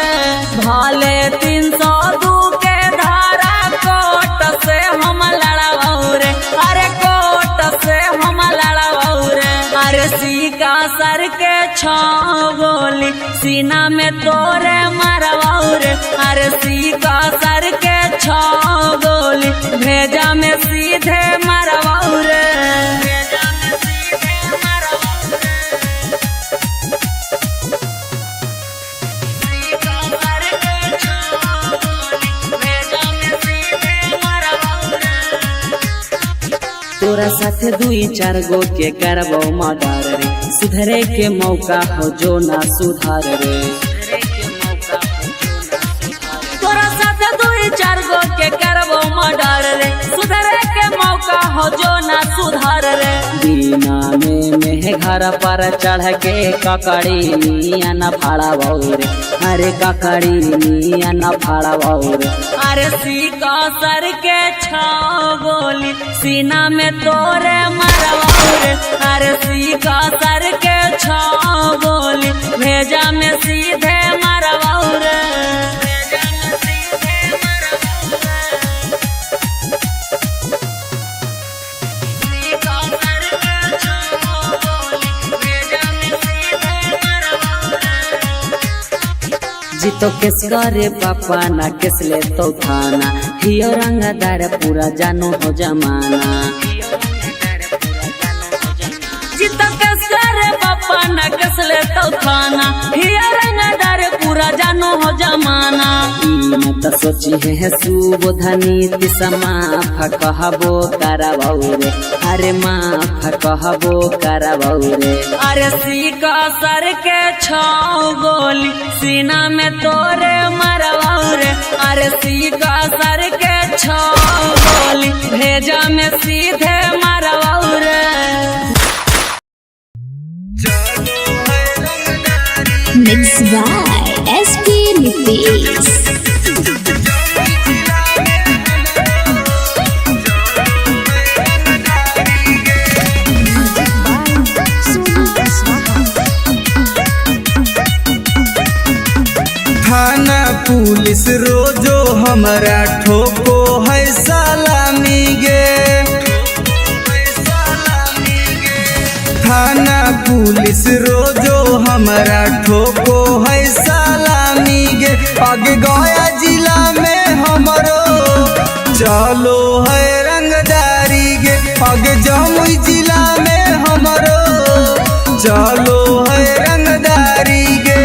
भाले 302 के धारा कोट से हम लड़वाऊ रे। अरे कोट से हम लड़वाऊ रे। अरे सीका सर के 6 गोली सीना में तोरे मरवाऊ रे। अरे सीका सर के 6 गोली भेजा में सीधे मरवाऊ रे। तोरा साथे 2-4 गो के करबो मर्डर रे। सुधरे के मौका हो जो ना सुधार रे। तोरा साथे 2-4 गो के करबो मर्डर रे। सुधरे के मौका हो जो ना सुधार रे। दीना में घर पर चढ़ के ककड़ी निया न फाड़ाबो रे। अरे ककड़ी निया न फाड़ाबो रे। अरे सीका सर के 6 गोली सीना में तोरे मरवाऊ रे। अरे सीका सर के 6 गोली भेजा में सीधे मरवाऊ रे। जीतो केस करे पापा ना केस ले तो थाना। हियो रंगदार पूरा जानो हो जमाना। जीतो केस करे पापा ना केस ले तो थाना। हियो रंगदार पूरा जानो हो जमाना। मैं तो सोची है सुबोधनी माफ कहबो करबो रे। अरे माफ कहबो करबो रे। अरे सीका सर के 6 गोली सीना में तोरे मरवाऊ रे। अरे सीका सर के 6 गोली भेजा में सीधे मरवाऊ रे। Mixed by SP Nitish. थाना पुलिस रोजो हमारा ठोको है सलामी गे। थाना पुलिस रोजो हमारा ठोको है सलामी गे। आगे गया जिला में हमरो चलो है रंगदारी गे। आगे जमुई जिला में हमरो चलो है रंगदारी गे।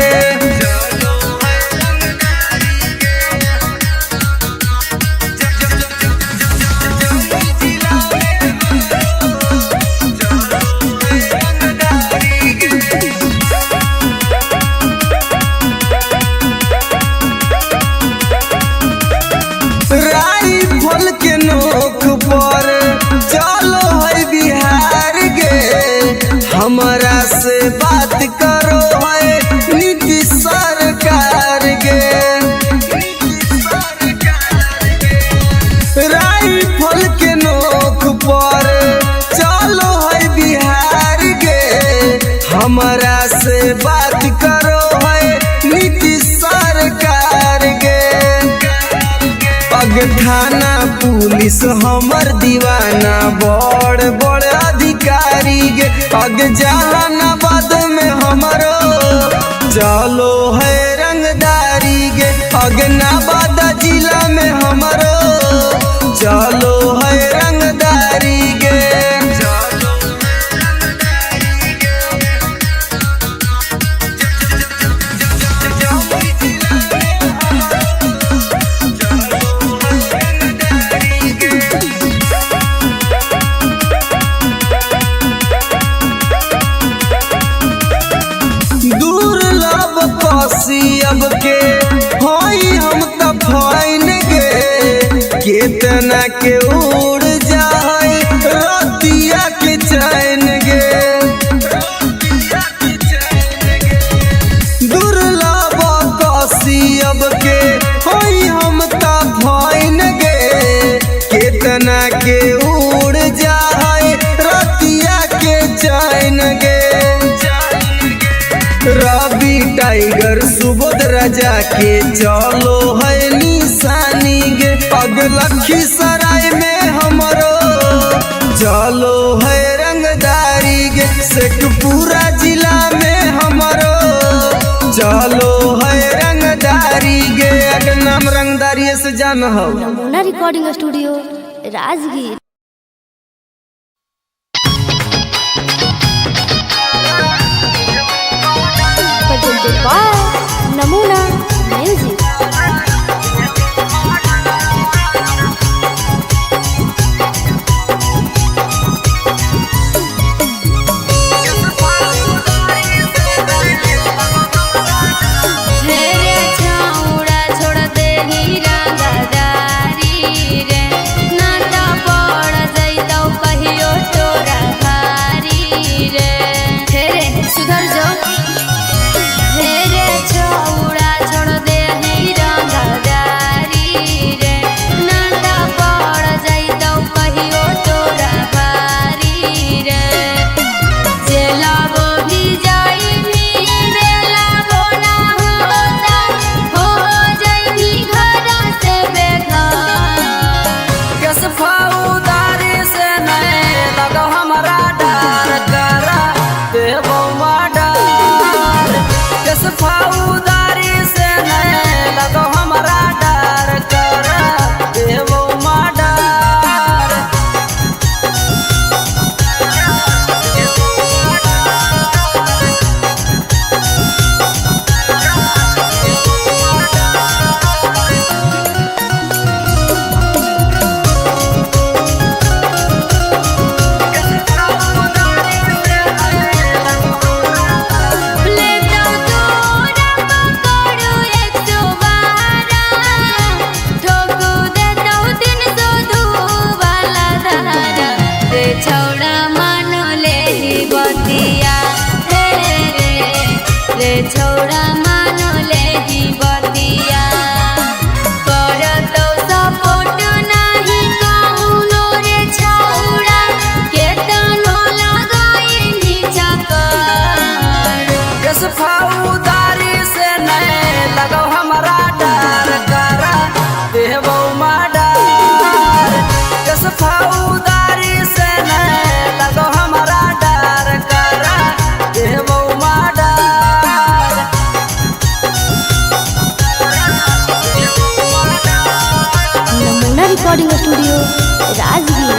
राइफल के नोक पर चलो है बिहार गे। हमरा से बात करो है नीतीश सरकार गे। राइफल के नोक पर चलो है बिहार गे। हमरा से बात करो है नीतीश सरकार गे। अग थाना पुलिस हमर दीवाना बड़ बड़ अधिकारी गे। अग जहानाबाद में हमरो चलो है रंगदारी गे। अग नवादा जिला में हमरो चलो है रंगदारी गे। अब के होई हम त फाइन गे। कितना के उड़ जाए रतिया के चैन गे। दुर्लभ कसी अब के होई हम त बाग लखीसराय में हमरो चलो है रंगदारी गे शेखपुरा जिला में हमरो चलो है रंगदारी गे अगर नाम रंगदारी से जान हो। नमूना recording studio Rajgir. presented by Namuna music. छोड़ा मानो ले ही बतिया कर तो सपोर्ट नहीं कहूनो रे छौड़ा केतनो लगाई नीचा कर किस फौदारी से नहीं लगो हमारा डर करा देवो माडर किस फौदारी से नहीं लगो हमारा डर करा देवो रिकॉर्डिंग स्टूडियो राजगीर।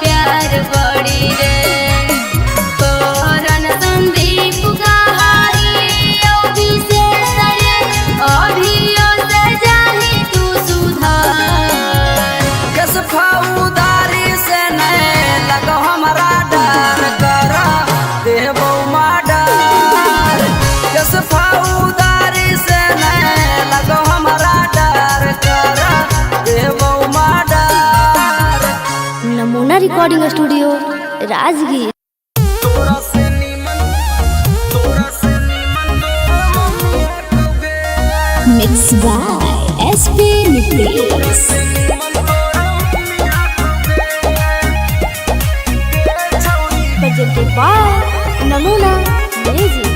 प्यार बड़ी रे कोरन संदीप विशेष रे अभियो से जाही तू सुधार किस फौदारी से नहीं लगो हमारा डर करा देवो माडर किस फौदारी से नहीं लगो हमारा डर करा देवो माडर। Namuna recording studio Rajgir. Mix by SP Nitesh. presented by Namuna music.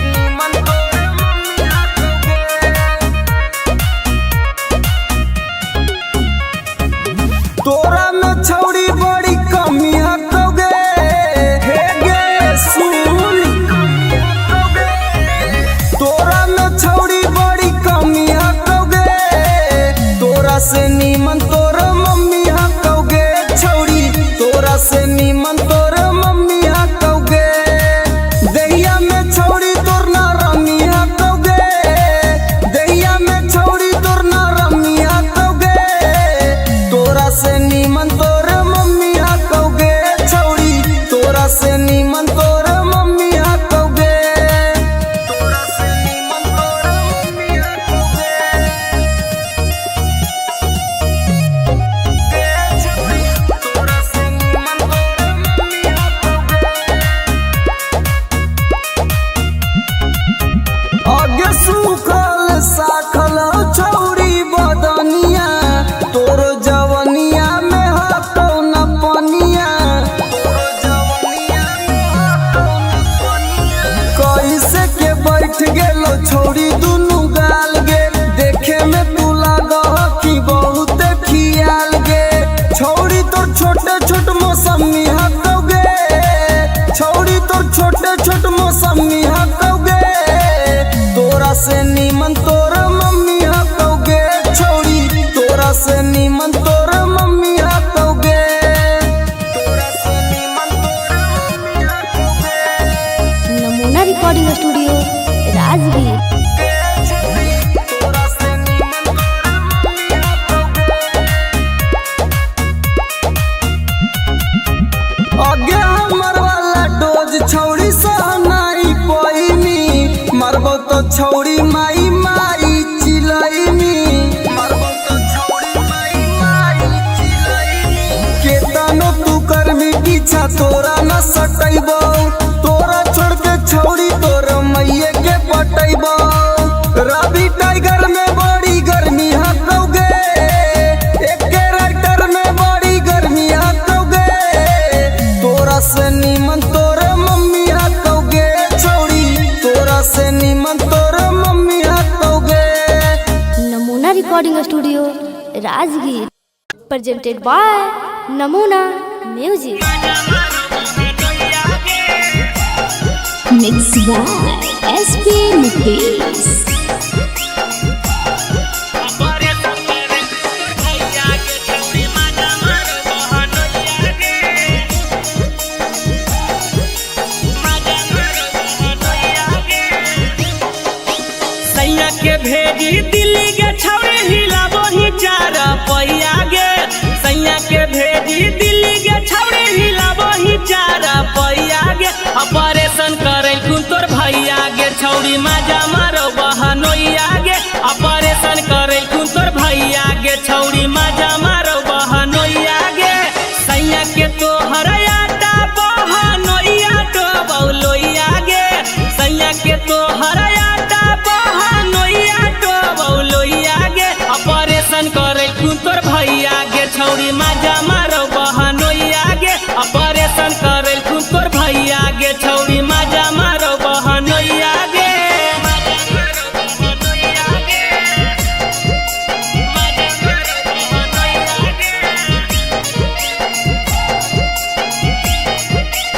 तोरा में छौड़ी बड़ी कमी हटोगे हे गे सुन तोरा में छौड़ी बड़ी कमी हटोगे तोरा से नीमन तोर मम्मी हटोगे छौड़ी तोरा से नीमन तोर मम्मी हटोगे दहिया में छौड़ी तोर ना रमी हटोगे दहिया में छौड़ी तोर ना रमी हटोगे तोरा से नीमन तोर मम्मी हटोगे छौड़ी तोरा से नीमन तोर मम्मी हटोगे तोरा से नीमन तोर मम्मी हटोगे तोरा से नीमन तोर मम्मी हाथोगे। Namuna recording studio Rajgir. आगे हमर वाला डोज छौड़ी सहनाई पैनी, मरबो तो छौड़ी माई माई चिलैनी, मरबो तो छौड़ी माई माई चिलैनी। केतनो तू करमी पीछा तोरा न सटैबो, तोरा छोड़ के छौड़ी तोर मैये के पटैबो। रवि टाइगर में बड़ी गर्मी हाथोगे, एके राइटर में बड़ी गर्मी हाथोगे। तोरा से नीमन तोर मम्मी हाथोगे छौड़ी, तोरा से नीमन तोर मम्मी हाथोगे। Namuna recording studio Rajgir. Presented by Namuna music. Mixed by SP Mukesh. सैया के भेजी दिल्ली के छौड़ी हिलाबो ही चार पैया गे। सैया के भेजी दिल्ली के छौड़ी हिलाबो ही चार पैया गे। ऑपरेशन करे कुन तोर भैया गे छौड़ी मजा मारो बहनोइया गे। ऑपरेशन करे कुन तोर भैया गे छौड़ी मजा मारो बहनोइया गे। सैया के तो हरयाटा बहनोइया तो बौलोइया गे। सैया के तो हरयाटा बहनोइया तो बौलोइया गे। ऑपरेशन करे कुन तोर भैया गे छौड़ी मजा मारो बहनोइया गे। ऑपरेशन करे कुन तोर भैया गे छौड़ी मजा मारो बहनोइया गे। मजा मारो बहनोइया गे। मजा मारो बहनोइया गे।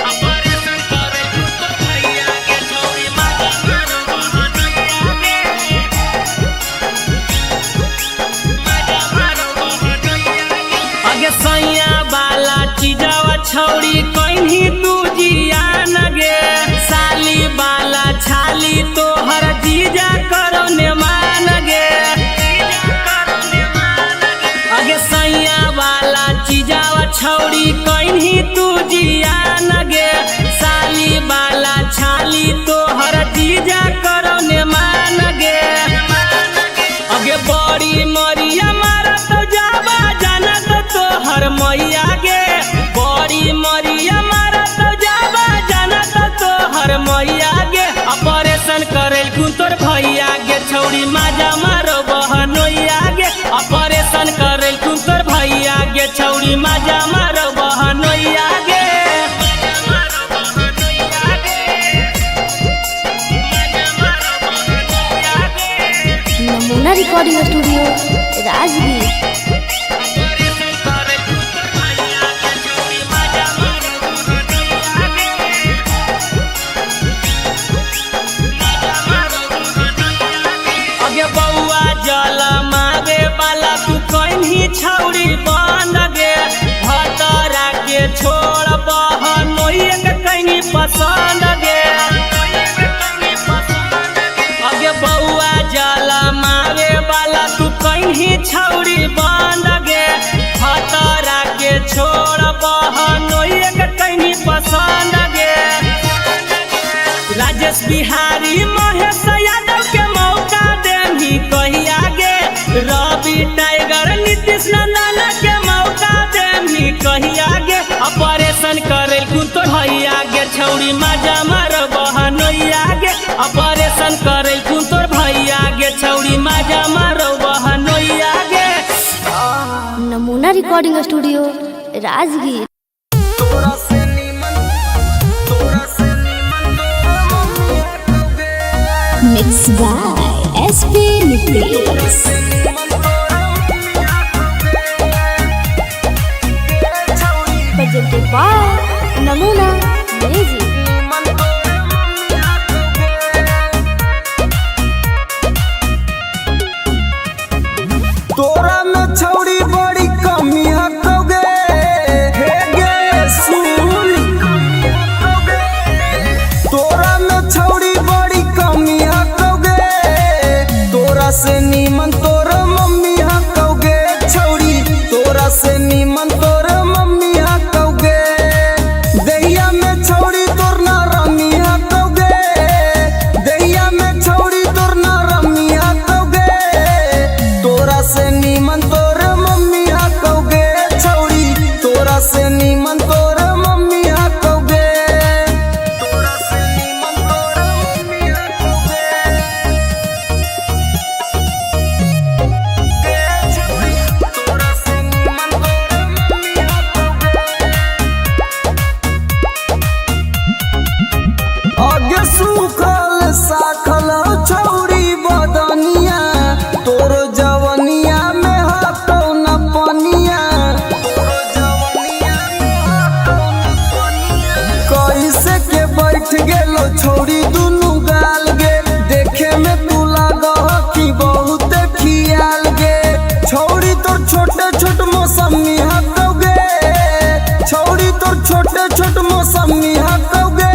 ऑपरेशन करे कुन तोर भैया गे छौड़ी मजा मारो बहनोइया गे। मजा मारो बहनोइया गे। अगे सैया वाला चीजवा छौड़ी कहीं तू जियान गे। साली वाला छाली तोहर जीजा करो ने मान गे। अगे सैया वाला चीजवा छौड़ी कहीं तू जियान गे। साली वाला छाली तोहर जीजा करो ने मान गे। अगे बड़ी मरिया मारा तो जावा जाना तो तोहर मैया गे। बड़ी मरिया मारा तो जावा जाना तो तोहर मैया गे। ऑपरेशन करे कुन तोर भैया गे छौड़ी मजा मारो बहनोइया गे। ऑपरेशन करे कुन तोर भैया गे छौड़ी मजा मारो बहनोइया गे। मजा मारो बहनोइया गे। मजा मारो बहनोइया गे। Namuna recording studio Rajgir. Operation करे कुन तोर भैया गे छौड़ी मजा मारो बहनोइया गे। मजा मारो बहनोइया गे। अगे बौआ जल मावे वाला तू कहीं छौड़ी बन गे। भतरा के छोड़ बहनोइया के कहीं पसंद गे। अगे बौआ जल मावे वाला तू कहीं छौड़ी बन गे। भतरा के छोड़ बहनोइया के कहीं पसंद गे। राजेश बिहारी महेश यादव के मौका देही कहिया गे। रवि टाइगर नीतीश नंदन के मौका देही कहिया गे। ऑपरेशन करे कुन तोर भैया गे छौड़ी मजा मारो बहनोइया गे। ऑपरेशन करे कुन तोर भैया गे छौड़ी मजा मारो बहनोइया गे। Namuna recording studio Rajgir. तोरा से नीमन तोर मम्मी हाथोगे। Mixed by SP Mukesh. Presented by Namuna music. तोरा तोरा में छौड़ी बड़ी कमी हकोगे हे गे सुन तोरा में छौड़ी बड़ी कमी हकोगे तोरा से नीमन तोर मम्मी हकोगे छौड़ी तोरा से नीमन तोर मम्मी हकोगे दहिया में छौड़ी तोर ना रमी हकोगे दहिया में छौड़ी तोर ना रमी हकोगे तोरा से नीमन तोर मम्मी हकोगे छौड़ी तोरा से नीमन तोर मम्मी हकोगे तोरा से नीमन तोर मम्मी हकोगे तोरा से नीमन तोर मम्मी हकोगे आगे सुखल साखल छौड़ी बदनिया तोर जवनिया में हटौ न पनिया कैसे के बैठ गेलो छौड़ी दुनु गाल गे देखे में तू लागह कि बहुत खियाल गे छौड़ी तोर छोटे छोट मौसमी हकोगे छौड़ी तोर छोटे छोट मौसमी हकोगे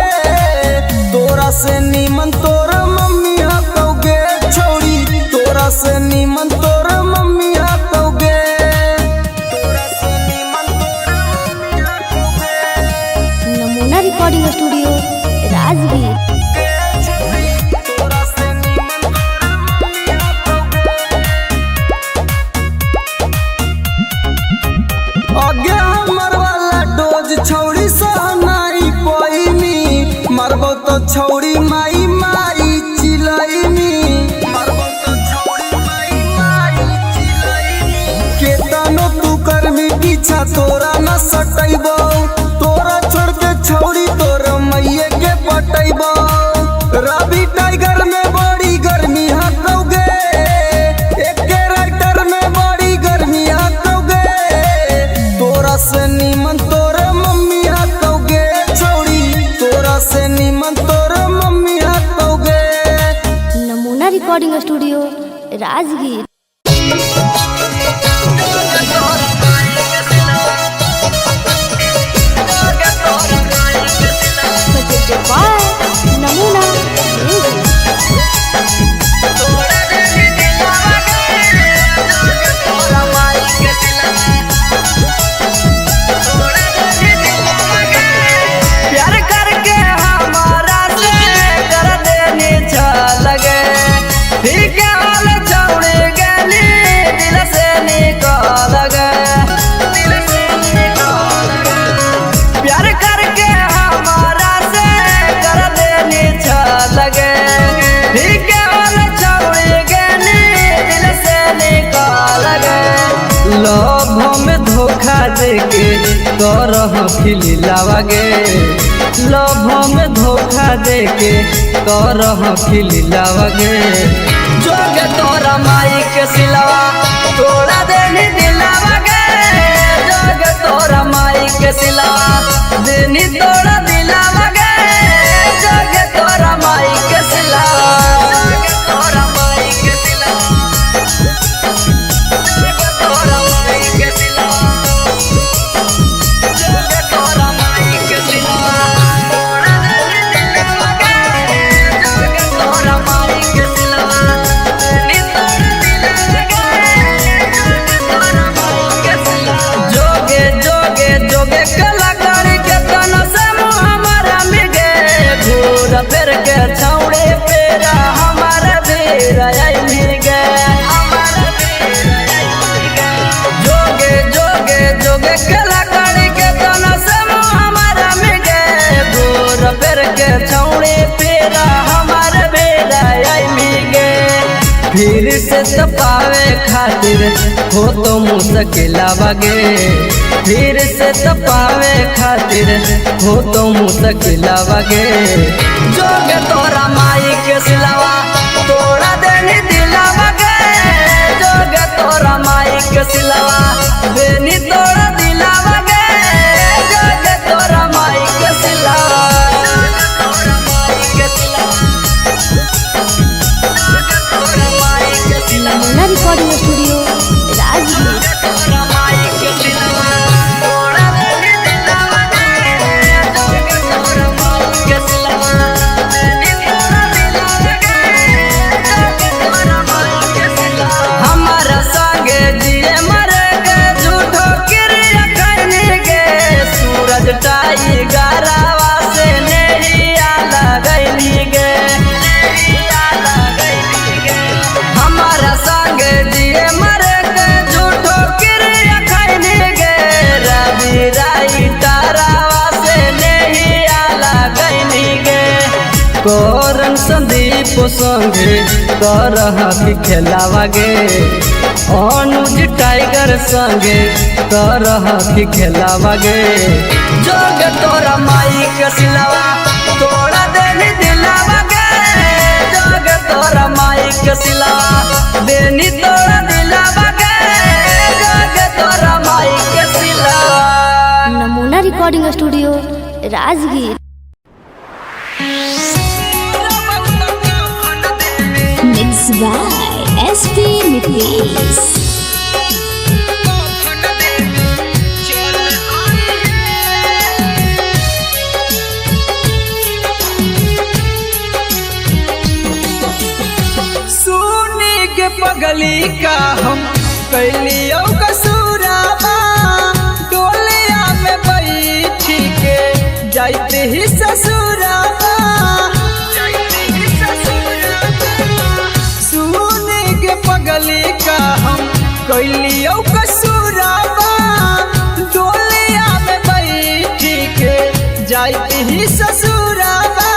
तोरा से नीमन तोर मम्मी हकोगे छौड़ी तोरा से नीमन तोर मम्मी हकोगे तोरा से नीमन तोर मम्मी हकोगे नमूना रिकॉर्डिंग स्टूडियो राजगीर। तोरा से नीमन तोर मम्मी हकोगे आगे हमर वाला डोज छौड़ी सहनाई पैनी मरबो तो छौड़ी माई माई चिलैनी मरबो तो छौड़ी माई माई चिलैनी केतनो तू करमी पीछा तोरा न सटैबो तोरा छोड़ के छौड़ी तोर मैये के पटैबो रवि टाइगर में बड़ी गर्मी हकोगे एके राइटर में बड़ी गर्मी हकोगे तोरा से नीमन तोर मम्मी हकोगे छौड़ी तोरा से नीमन तोर मम्मी हकोगे Namuna recording studio Rajgir. Presented by Namuna music. प्यार करके हमारा से कर देनी लगे ठीक हाल छौड़ी गली दिल से निकल गए प्यार करके हमारा से कर देनी लगे ठीक हाल छौड़ी गली दिल से निकल गए लोभ में धोखा देके करह खिलावागे लोभ में धोखा देके करह खिलावागे जोगे तोरा माई के सिलवा तोड़ा देनी दिलावागे जोगे तोरा माई के सिलवा देनी तोड़ा दिलावागे जोगे तोरा माई के सिलवा जोगे तोरा माई के सिलवा जोगे तोरा माई के सिलवा जोगे तोरा माई के सिलवा तोड़ा देनी दिलावागे जोगे तोरा माई के सिलवा देनी तोड़ा दिलावागे जोगे तोरा माई के सिलवा जोगे जोगे जोगे कलाकारी के तन से मुँह हमारा मिगे घूर फिर के छौड़े पेरा हमारा बेरा आई मिगे हमारा बेरा आई मिगे जोगे जोगे जोगे कलाकारी के तन से मुँह हमारा मिगे घूर फिर के छौड़े पेरा हमारा बेरा आई मिगे फिर से तपावे खातिर हो तो मुश्किल आवागे फिर से तपावे खातिर हो तो मुश्किल आवागे जोगे तोरा माई के सिलवा तोड़ा देनी दिलावागे जोगे तोरा माई के सिलवा देनी तोड़ा दिलावागे जोगे तोरा माई के सिलवा तोरा माई के सिलवा नमूना रिकॉर्डिंग स्टूडियो राजगीर। को संगे करह की खेलावा गे अनुज टाइगर संगे करह की खेलावा गे जोग तोरा माई के सिलावा तोड़ा देनी दिलावा गे जोग तोरा माई के सिलावा देनी तोड़ा दिलावा गे जोग तोरा माई के सिलावा। नमूना recording studio Rajgir. Mixed by SP Nitish. सुनी के पगली का हम कैलियो कसूराबा डोलिया में बैठी के जाते ही ससुराबा सुनी के पगली का हम कैलियो कसूराबा डोलिया में बैठी के जाते ही ससुराबा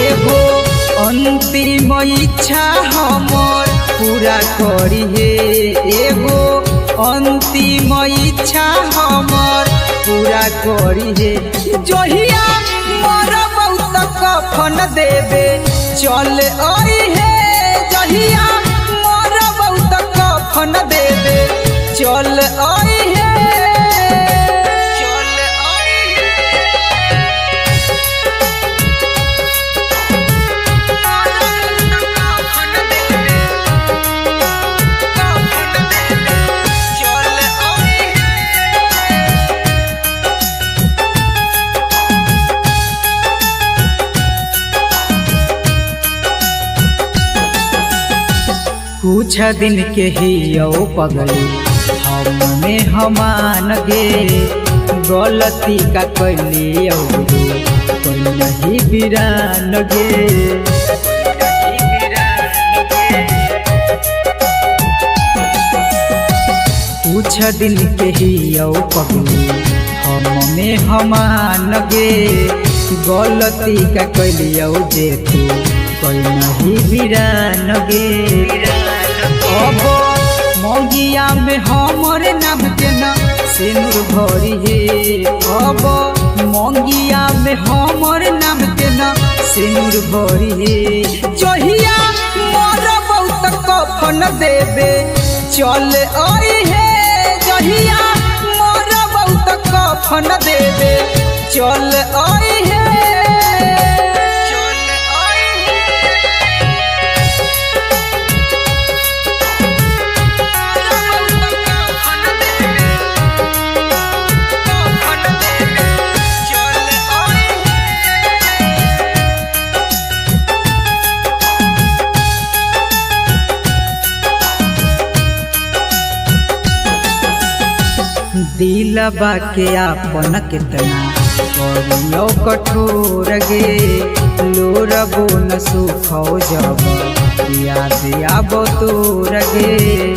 एगो अंतिम इच्छा हमर पूरा करी हे एगो अंतिम इच्छा हमर पूरा करी हे जहिया मोर बहुत कफन देवे चल आई हे जहिया मोर बहुत कफन देवे चल आई हे चल आई कुछ दिन के ही यो पगली हमने हमान गे गलती का कैली कोई नहीं बिरान गे कुछ दिन के ही यो पगली हमने हमान गे गलती का कैली जे तू कोई नहीं बिरान गे अब मंगिया में हमरे नाम के ना सिनुर भरी हे अब मंगिया में हमरे नाम के ना सिनुर भरी हे जहिया मोर बहुत कफन देवे चल आई हे जहिया मोर बहुत कफन देवे चल आई हे दिलबा के आपन कितना करियो कठोर गे लोरबो न सुखो जब याद आबो तोर गे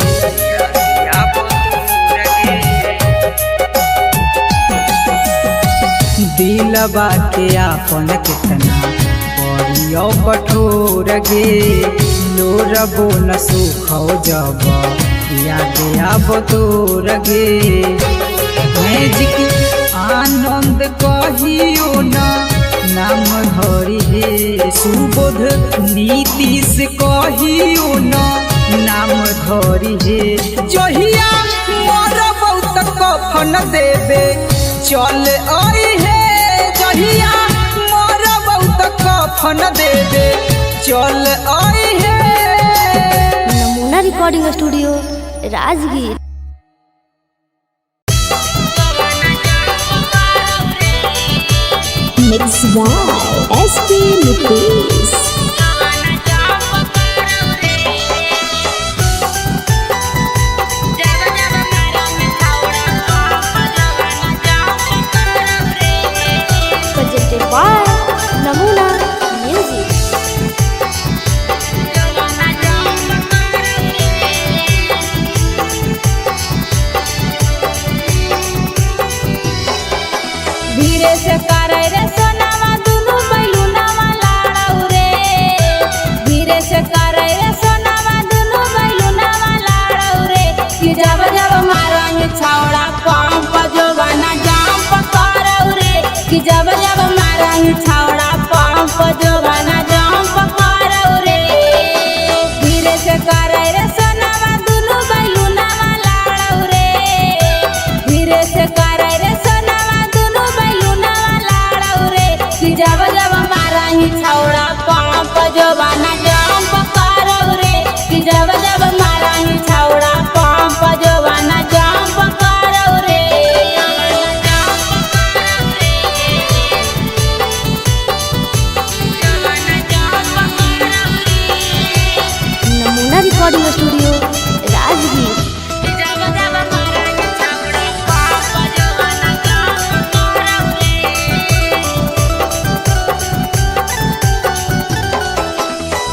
दिलबा के आपन कितना करियो कठोर गे लोरबो न सुखो जब याद आबो तोर गे मैजिक आनंद कहियो ना नाम धरी हे सुबोध नीतीश कहियो ना नाम धरी हे जहिया मोर बहुत कफन देवे चल आई हे जहिया मोर बहुत कफन देवे चल आई हे। Namuna recording studio Rajgir. Mixed by SP Nitish. Presented by Namuna music. धीरे से करे रे सोनावा दुनु छौड़ा पंप जो बना जंप करौ रे कि जब जब मारही छौड़ा पंप जो बना जंप करौ रे धीरे से करे रे सोनावा दुनु बैलुनावा लाड़ौ रे धीरे से करे रे सोनावा दुनु बैलुनावा लाड़ौ रे कि जब जब मारही छौड़ा पंप जो बना जंप करौ रे कि जब जब मारही छौड़ा पंप जो बना जंप करौ रे नमूना रिकॉर्डिंग स्टूडियो राजगीर। जब जब मारही छौड़ा पंप जो बना जंप करौ रे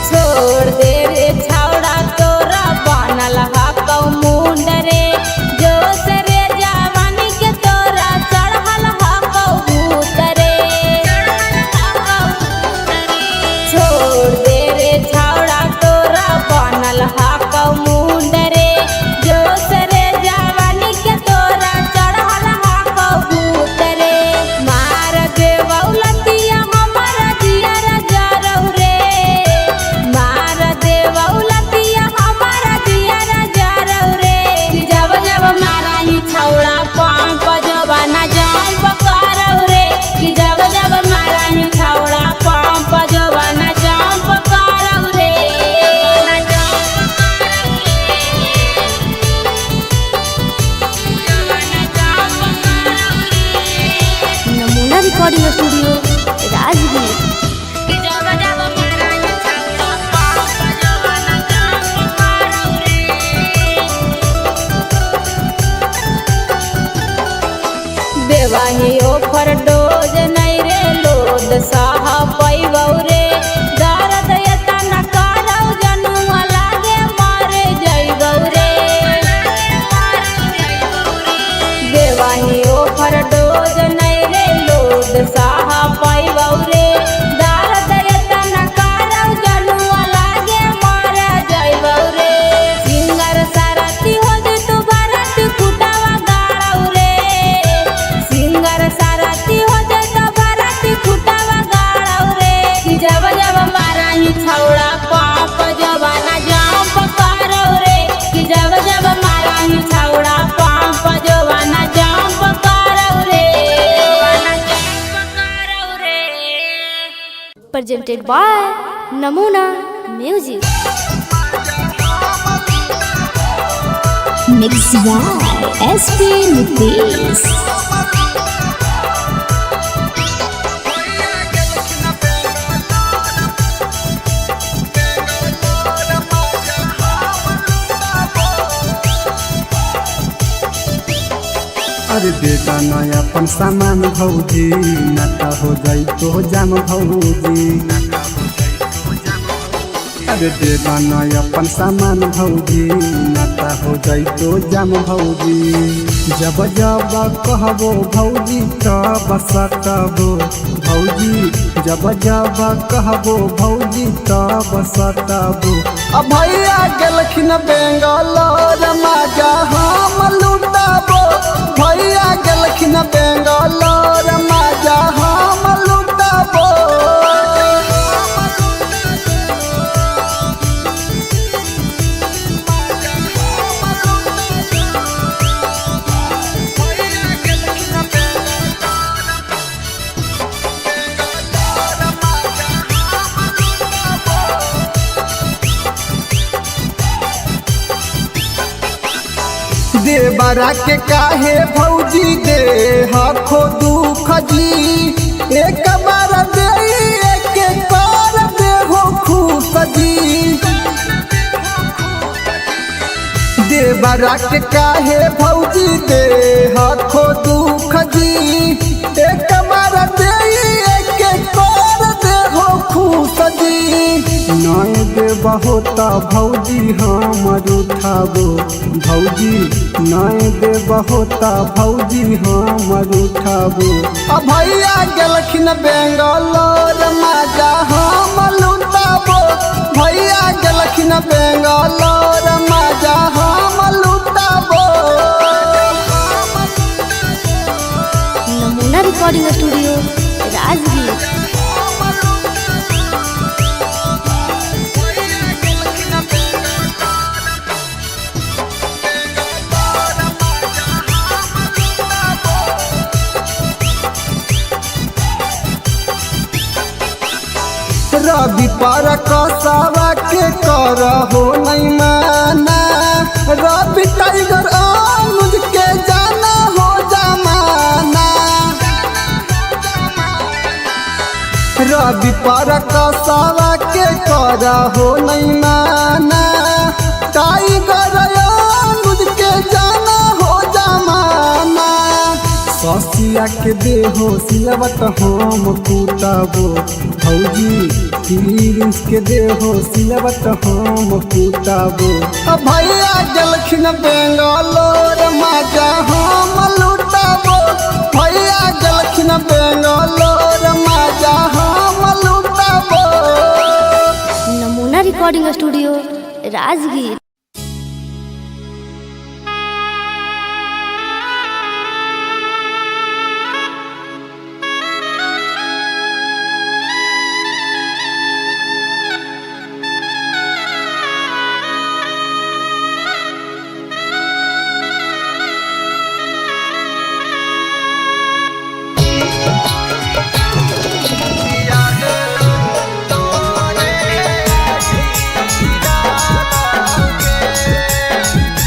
छोड़ दे रे छौड़ा तोरा बनल हकौ मुंड रे जोश रे जवानी के तोरा चढ़ल हकौ भूत रे छोड़ दे रे छौड़ा तोरा बनल हकौ मुंड रे जोश रे जवानी के तोरा चढ़ल हकौ भूत रे मार दे बौलतिया हमर जियर जरौ रे मार दे बौलतिया हमर जियर जरौ रे जब जब मारही छौड़ा पंप जो बना जंप करौ रे कि जब जब मारही छौड़ा पंप जो बना जंप करौ रे नमूना रिकॉर्डिंग स्टूडियो राजगीर। कि जब जब मारही छौड़ा पंप जो बना जंप करौ रे देवाही ओफर डोज नहीं रे लोद साह पैबौ रे दर्द एतना करौ जनुआ लागे मर जइबौ रे देवाही ओफर डोज नहीं रे लोद साह पैबौ रे दर्द एतना करौ जनुआ लागे मर जइबौ रे सिंगर सारथी हो जे तू भरत कुटावा गाड़ौ रे सिंगर सारथी हो जे तो भरत कुटावा गाड़ौ रे कि जब जब मारही छौड़ा पंप जो बना जंप करौ रे कि जब जब मारही छौड़ा पंप जो बना जंप करौ रे presented by Namuna music. Mix by SP Nitish. अरे बेटा नया अपन सामान भौजी नाता हो जाई तो जाम भौजी अरे बेटा नया अपन सामान भौजी नाता हो जाई तो जाम भौजी जब जब कहबो भौजी तब सटबो भौजी जब जब कहबो भौजी तब सटबो अब भैया गेलखिन बेंगलोर माजा हम लुटाबो भैया गेलखिन बेंगलोर माजा हम लुटाबो देवरा के काहे भौजी दे हखो दुख जी एक बार दे एक बार दे हो खुश जी देवरा के काहे भौजी दे हखो दुख जी एक बार दे एक बार दे हो खुश जी नय दे बहुत भौजी हमर उठाबो भौजी नय दे बहुत भौजी हमर उठाबो भैया गेलखिन बेंगलोर माजा हम लुटाबो भैया गेलखिन बेंगलोर माजा हम लुटाबो रवि पर कसावा के कर हो नहीं माना, रवि टाइगर अनुज के जाना हो जमाना। रवि पर कसावा के कर हो नहीं माना, टाइगर अनुज के जाना हो जमाना। ससिया के देहो सिलवट हम कूटबो भौजी, प्रिंस के देहो सिलवट हम कूटबो। भैया गलखिन बेंगलोर मजा हम लुटबो, भैया गलखिन बेंगलोर मजा हम लुटबो। नमूना recording studio Rajgir.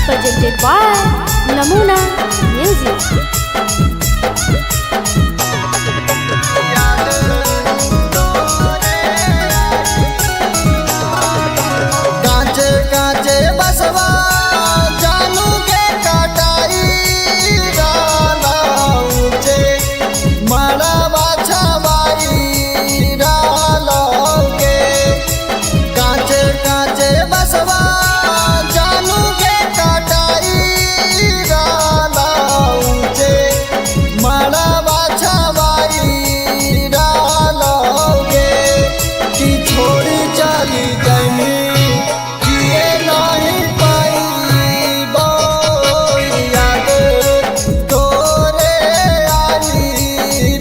Presented by Namuna Music। कांचे कांचे बसवा जानू के कटाई डालाऊचे, मड़वा छवाई डालोगे। कांचे कांचे बसवा जानू के कटाई डालाऊचे, मड़वा छवाई डालोगे। कि छोड़ी चली जाइनी जिए नहीं पाइबो, याद तोरे आई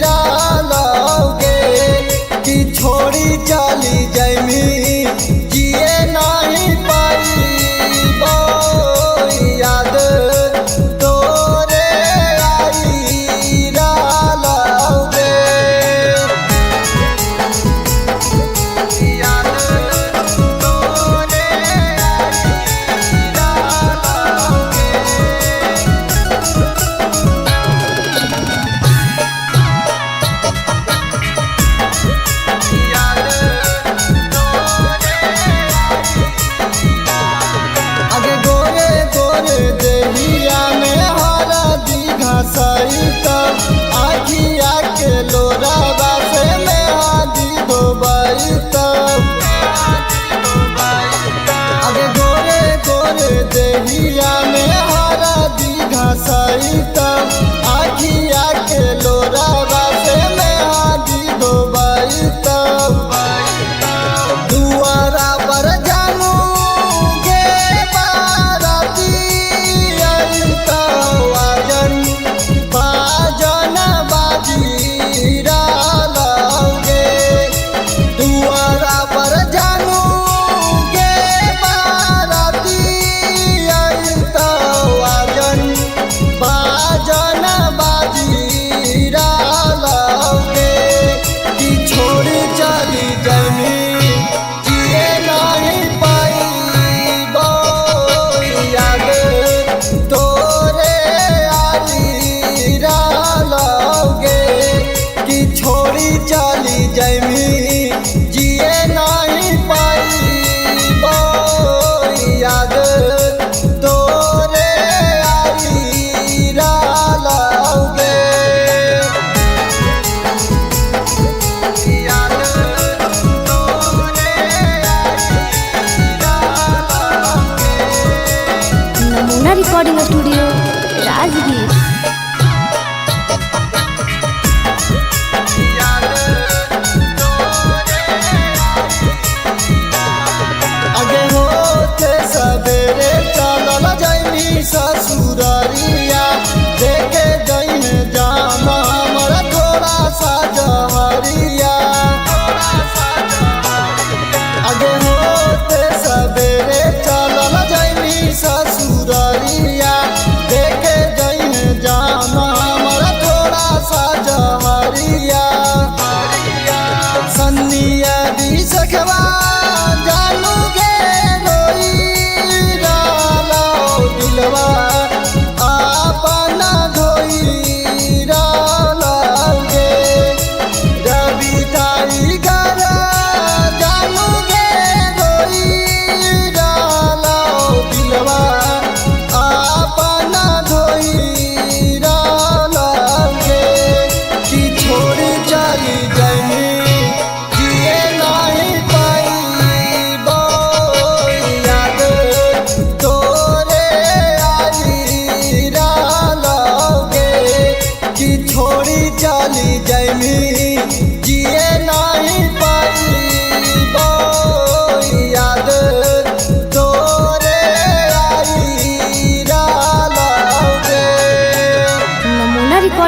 डालोगे। कि छोड़ी चली जाइनी जिए नहीं पाइबो, याद तोरे आई डालोगे। आगे गोरे गोरे देहिया में हरदी घसैत, आखिया के लोरावा से मेहदी धोबैत। आगे गोरे गोरे देहिया में हरदी घसैत, आखिया के लोरावा से मेहदी धोबैत। दुआरा पर जानू के बाराती आइल आजन, बाजन बाजी डालोगे। दुआरा पर जानू के बाराती आइल आजन, बाजन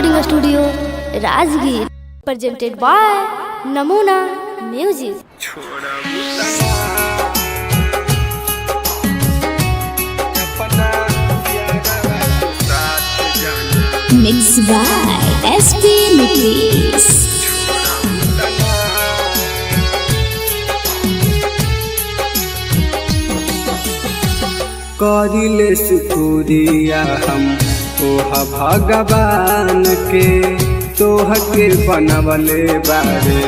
recording studio Rajgir presented by Namuna music. Mixed by SP Nikis. करिले शुक्रिया हम ओहा भगवान के तोह के बनवले बारे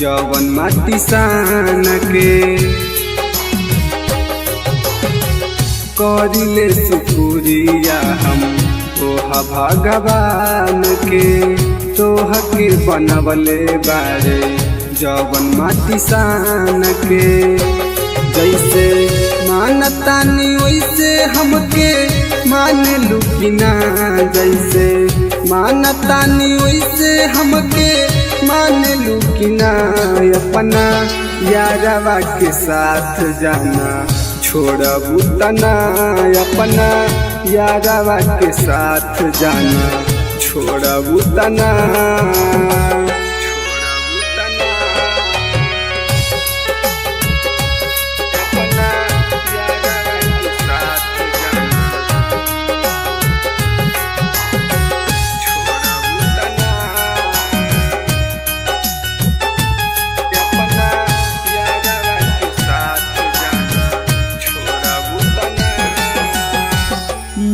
जवन माटी सान के। करिले शुक्रिया हम ओहा भगवान के तोह के बनवले बारे जवन माटी सान के। जैसे मानतानी वैसे हमके मान लुकिना, जैसे मानतानी वैसे हमके मान लुकिना। अपना यारवा के साथ जाना छोड़बू तना, अपना यारवा के साथ जाना छोड़बू तना।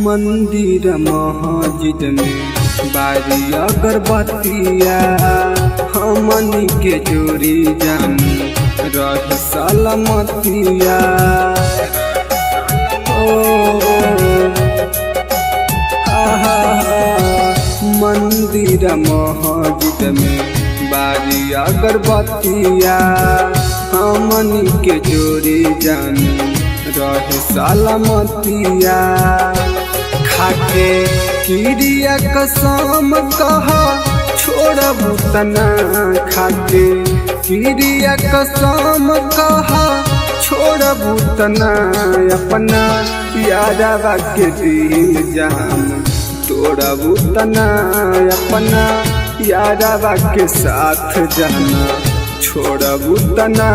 मंदिर मस्जिद में बारी अगरबत्तिया हमनी के जोड़ी जानी रही सलामतिया। मंदिर मस्जिद में बारी अगरबत्तिया हमनी के जोड़ी जानी रहे सलामतिया। खाके किरिया कसम कहा छोड़बू तना, खाके किरिया कसम कहा छोड़बू तना। अपना यारवा के दिल जान तोड़बू तना, अपना यारवा के साथ जाना छोड़बू तना।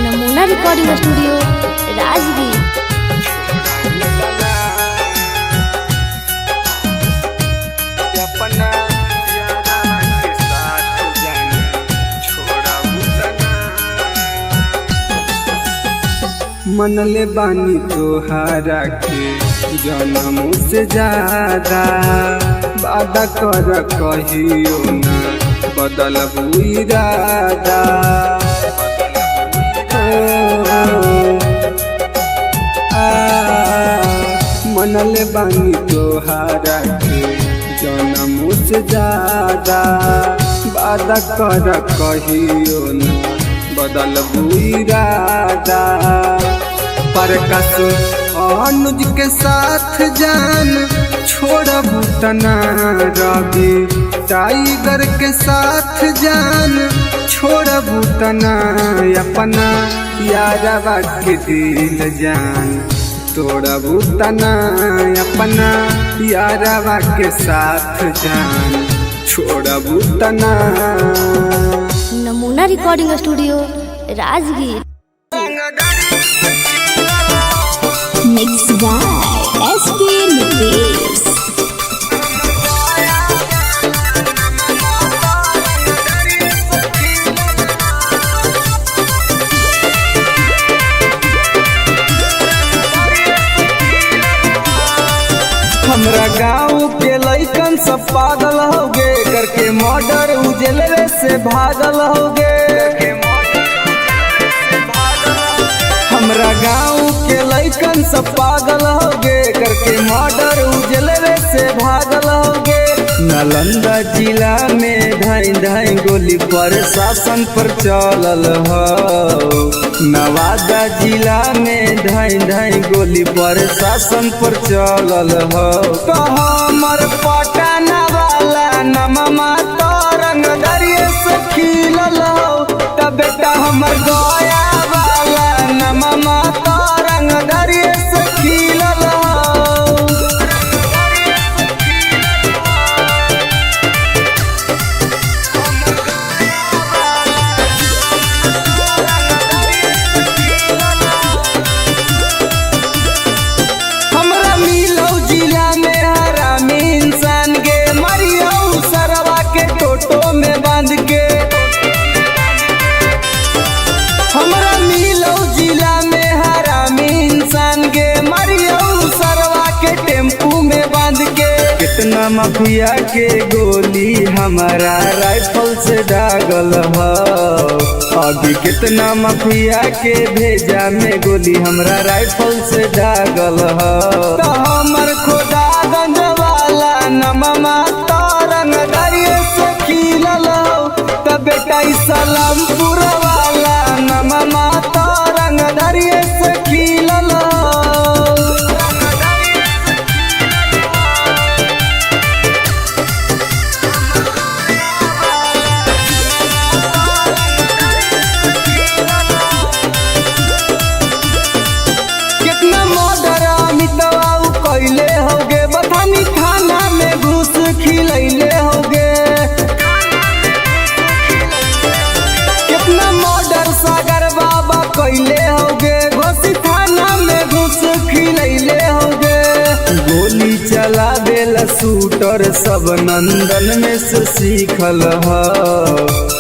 नमूना रिकॉर्डिंग स्टूडियो राजगीर। मनले बानी तोहारा के जन्म से ज्यादा, वादा कर कहियो ना बदलबू इरादा। मनले बानी तोहारा के जन्म से ज्यादा, वादा कर कहियो ना बदलबू इरादा। प्रकाश अनुज के साथ जान छोड़बू तना, रवि टाइगर के साथ जान छोड़बू तना। अपना यारवा के दिल जान तोड़बू तना, अपना यारवा के साथ जान छोड़बू तना। नमूना recording studio Rajgir. Mixed by SP Nikis. हमरा गाँव के लइकन सब पागल होगे, करके मर्डर उजलवे से भागल होगे। हमरा गाँव के लइकन सब पागल होगे, करके मर्डर उजलवे से भागल होगे। नालंदा जिला में ढाई ढाई गोली प्रशासन पर चलल हो, नवादा जिला में ढाई ढाई गोली प्रशासन पर चलल हो। तो हमर पटना वाला नममा तो रंगदरिये से खिलल हो, तब बेटा हमर गया वाला माफिया के गोली हमारा राइफल से दागल ह। अभी कितना माफिया के भेजा में गोली हमरा राइफल से दागल ह। तो हमर खोदा गंज वाला नममा तरंग दरिये से खिलल हो। तो बेटा सलामपुर वाला नममा तरंग दरिये से खिलल हो। कितना मर्डर अमितवा कैले होगे बथानी थाना में घुस खिलैले होगे। कितना मर्डर सागर बाबा कैले होगे घोसी थाना में घुस खिलैले होगे। गोली चला देला शूटर सब नंदन में से सीखल ह।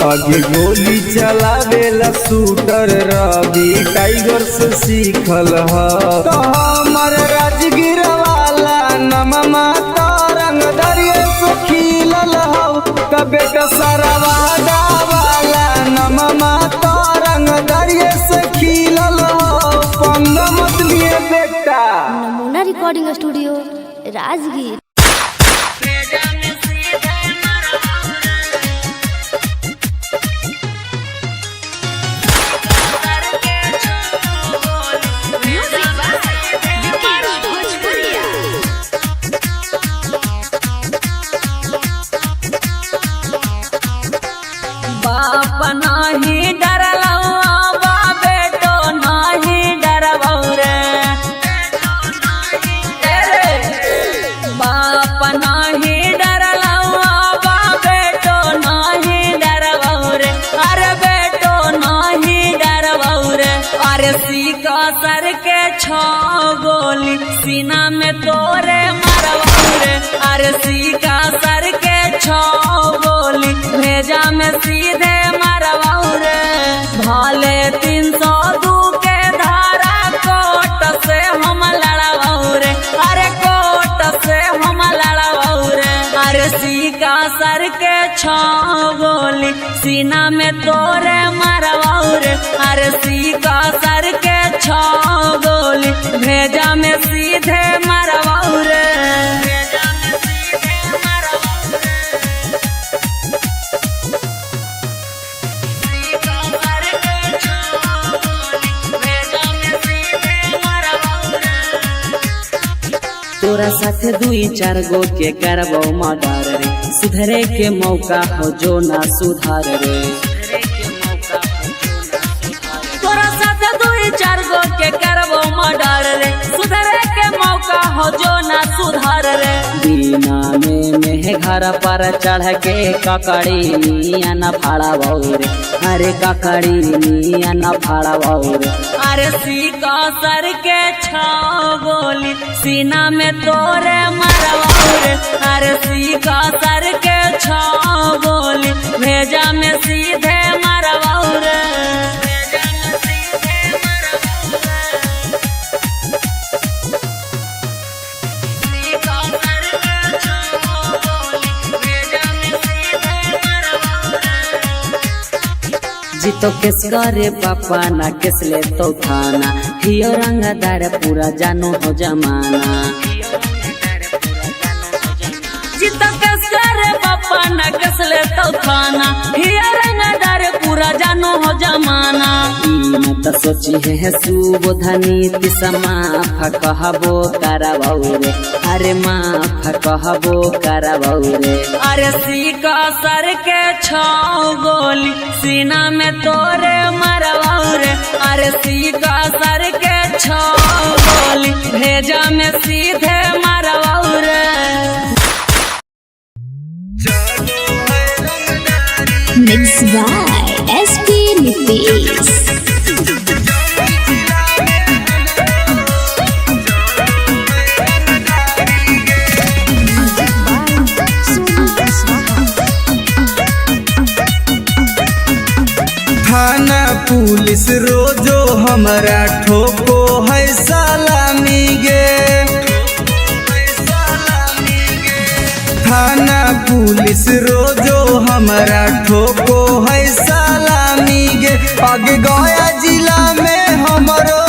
आगे गोली चला देला शूटर रवि टाइगर से सीखल ह। तो हमर राजगीर वाला नममा तरंग दरिये से खिलल हो। तो बेटा सरवादा वाला नममा तरंग दरिये से खिलल हो। पंग मत लिए बेटा। नमूना रिकॉर्डिंग स्टूडियो राजगीर। बाप नाही डरलवा बा बेटो नाही डरबौ रे। बाप नाही डरलवा बा बेटो नाही डरबौ रे। अरे बेटो नाही डरबौ रे। अरे सीका सर के छो गोली सीना में तोरे मरबौ रे। अरे सीका सर के छो गोली भेजा में सीधे मरबौ रे। भाले 302 के धारा कोट से हम लड़बौ रे। अरे कोट से हम लड़बौ रे। अरे सीका सर के छो गोली सीना में तोरे मरबौ रे। अरे सीका सर के छो गोली भेजा में सीधे मरबौ रे। तोरा साथ 2-4 गो के करबो मर्डर रे। सुधरे के मौका हो जो ना सुधार रे। तोरा साथ 2-4 गो के करबो मर्डर रे। सुधरे के मौका हो जो ना सुधार रे। दीना में घर पर चढ़ के ककड़ी निया न फाड़बौ रे। अरे ककड़ी निया न फाड़बौ रे। अरे सीका सर के छो गोली सीना में तोरे मरबौ रे। अरे सीका सर के छो गोली भेजा में सीधे मरबौ रे। जीतो केस करे पापा ना केस ले तो थाना। हियो रंगदार पूरा जानो हो जमाना। जीतो केस करे पापा ना केस ले तो थाना। हियो रंगदार पूरा जानो हो जमाना। मत सोची है सुबोधनी माफ कहबो करबौ रे। अरे माफ कहबो करबौ रे। अरे सीका सर के छो गोली सीना में तोरे मरबौ रे। अरे सीका सर के छो गोली भेजा में सीधे मरबौ रे। Mixed by SP Nitish. थाना पुलिस रोजो हमरा ठोको है सलामी गे। थाना पुलिस रोजो हमारा ठोको है सलामी गे। आगे गया जिला में हमरो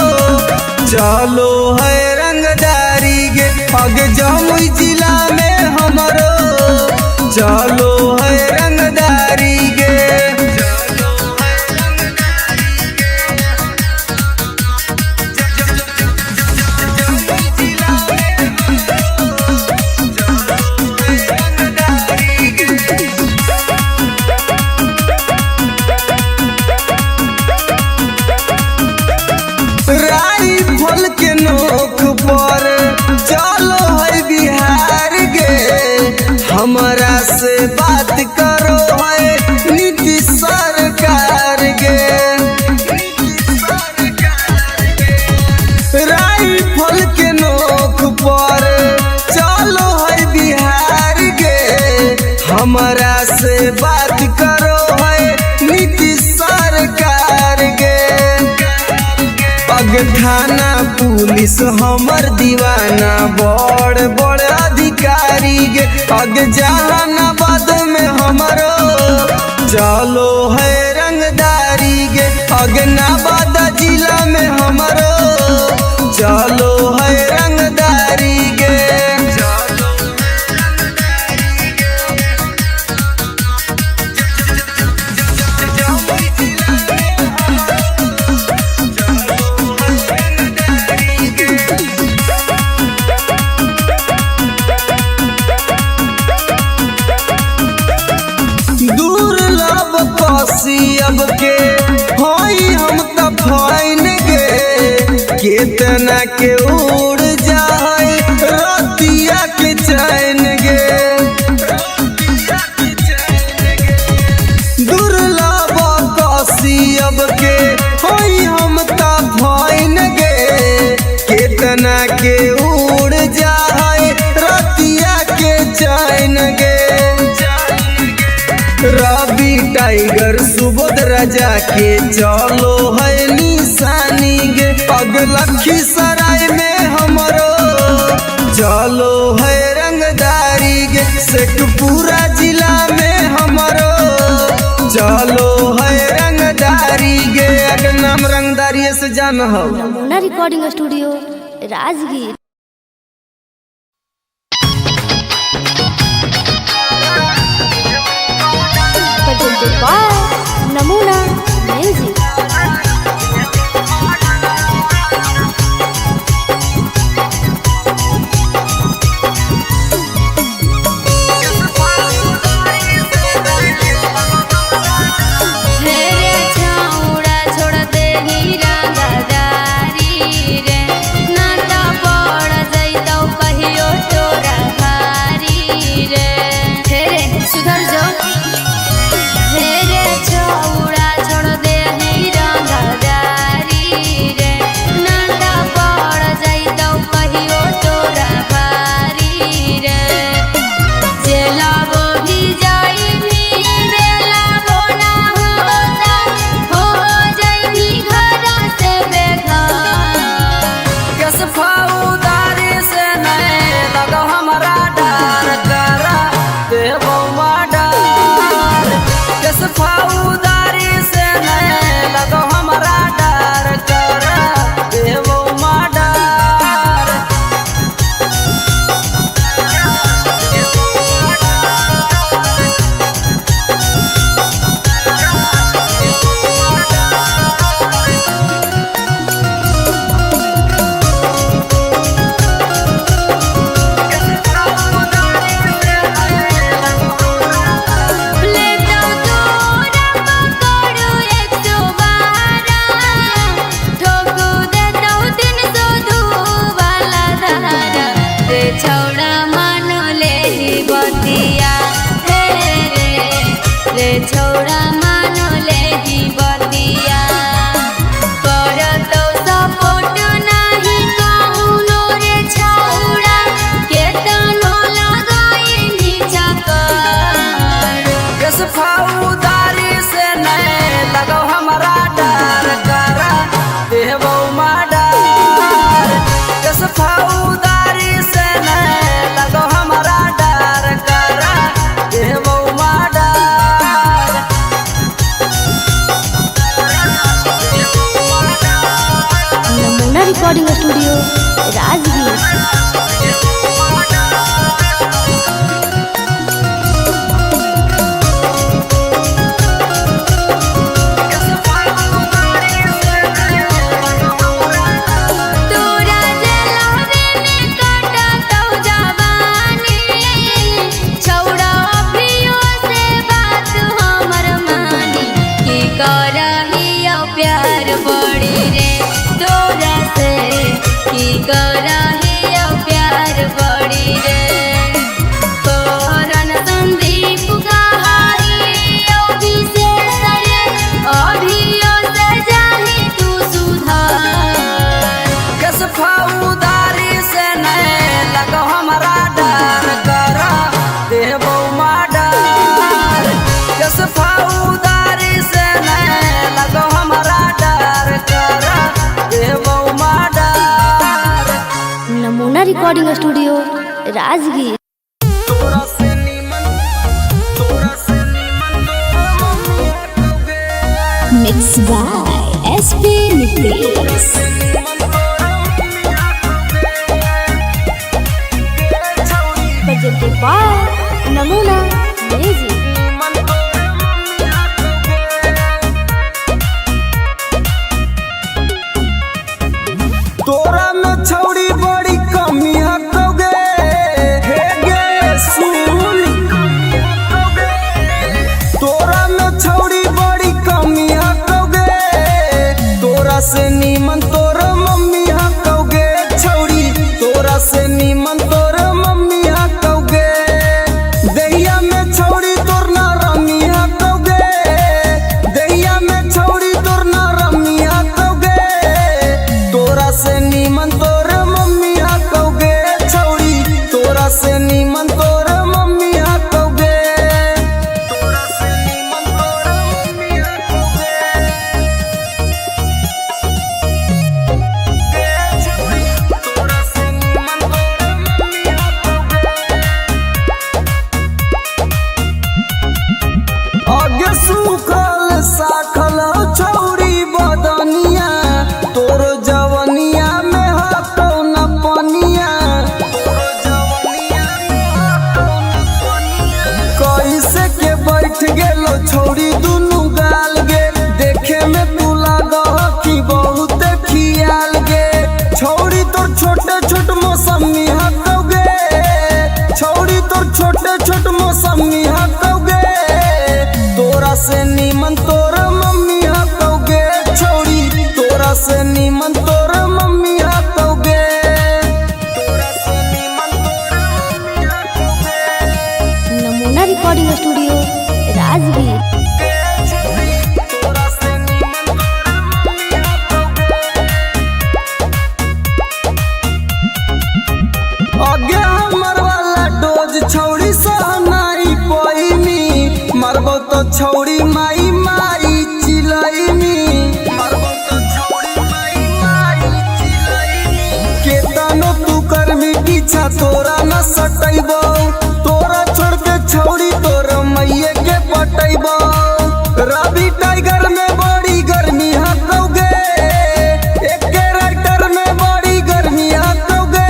चलो है रंगदारी गे। आगे जमुई जिला में हमरो चलो है रंगदारी गे। राइफल के नोक पर चलो है बिहार गे। हमारा से बात करो है नीतीश सरकार गे। राइफल के नोक पर चलो है बिहार गे। हमारा से बात करो है नीतीश सरकार गे। अग थाना पुलिस हमर दीवाना बड़ बड़ अधिकारी गे। अग जहानाबाद में हमरो चलो है रंगदारी गे। अग नवादा जिला में हमरो चलो है रंगदारी गे। दुर्लभ कसियब के होई हम त फाइन गे। केतना के उड़ जाए रतिया के चैन गे। दुर्लभ कसियब के होई हम त फाइन गे। केतना के उड़ जाए रतिया के चैन गे। रवि टाइगर सुबोध राजा के चलो है निशानी गे। पग लखीसराय में हमरो चलो है रंगदारी गे। शेखपुरा जिला में हमरो चलो है रंगदारी गे। अगर नाम रंगदारी से जान हो। नमूना रिकॉर्डिंग स्टूडियो राजगीर। नमूना म्यूजिक। मेरे छाउड़ा छोड़ दे ही रंगदारी रे। ना तो पड़ जइतौ कहियो तोरा भारी रे। हे रे सुधर जो। मेरे छाउड़ा छोड़ दे ही recording studio Rajgir. Namuna recording studio Rajgir. Mixed by SP Nitish. presented by Namuna music. तोरा में छौड़ी बड़ी कमी हकोगे हे गे सुन। तोरा में छौड़ी बड़ी कमी हकोगे, तोरा से नीमन तोर मम्मी हकोगे छौड़ी, तोरा से नीमन तोर मम्मी हकोगे। दहिया में छौड़ी तोर ना रमी हकोगे, दहिया में छौड़ी तोर ना रमी हकोगे। तोरा से नीमन तोर मम्मी हकोगे छौड़ी, तोरा से नीमन तोर मम्मी हकोगे। तोरा से नीमन तोर मम्मी हकोगे छौड़ी, तोरा से नीमन तोर मम्मी हकोगे। आगे सूखल साखल छौड़ी बदनिया, तोर जवनिया में हको न पनिया। कैसे के बैठ गेलो छौड़ी दुनू गाल गे, देखे में तू लागह कि बहुत खियाल गे। छौड़ी तोर छोटे छोट मौसमी हकोगे, छौड़ी तोर छोटे छोट मौसमी हकोगे। तोरा से नीमन तोर मम्मी हकोगे छौड़ी, तोरा से नीमन तोर मम्मी हकोगे। तोरा से नीमन तोर मम्मी हकोगे नमूना रिकॉर्डिंग स्टूडियो राजगीर। तोरा से नीमन तोर मम्मी हकोगे। आगे हमर वाला डोज छौड़ी सहनाई पैनी, मरबो तो छौड़ी माई माई चिलैनी, मरबो तो छौड़ी माई माई चिलैनी। केतनो तू करमी पीछा तोरा न सटैबो, तोरा छोड़ के छौड़ी तोर मैये के पटैबो। रवि टाइगर में बड़ी गर्मी हकोगे, एके राइटर में बड़ी गर्मी हकोगे।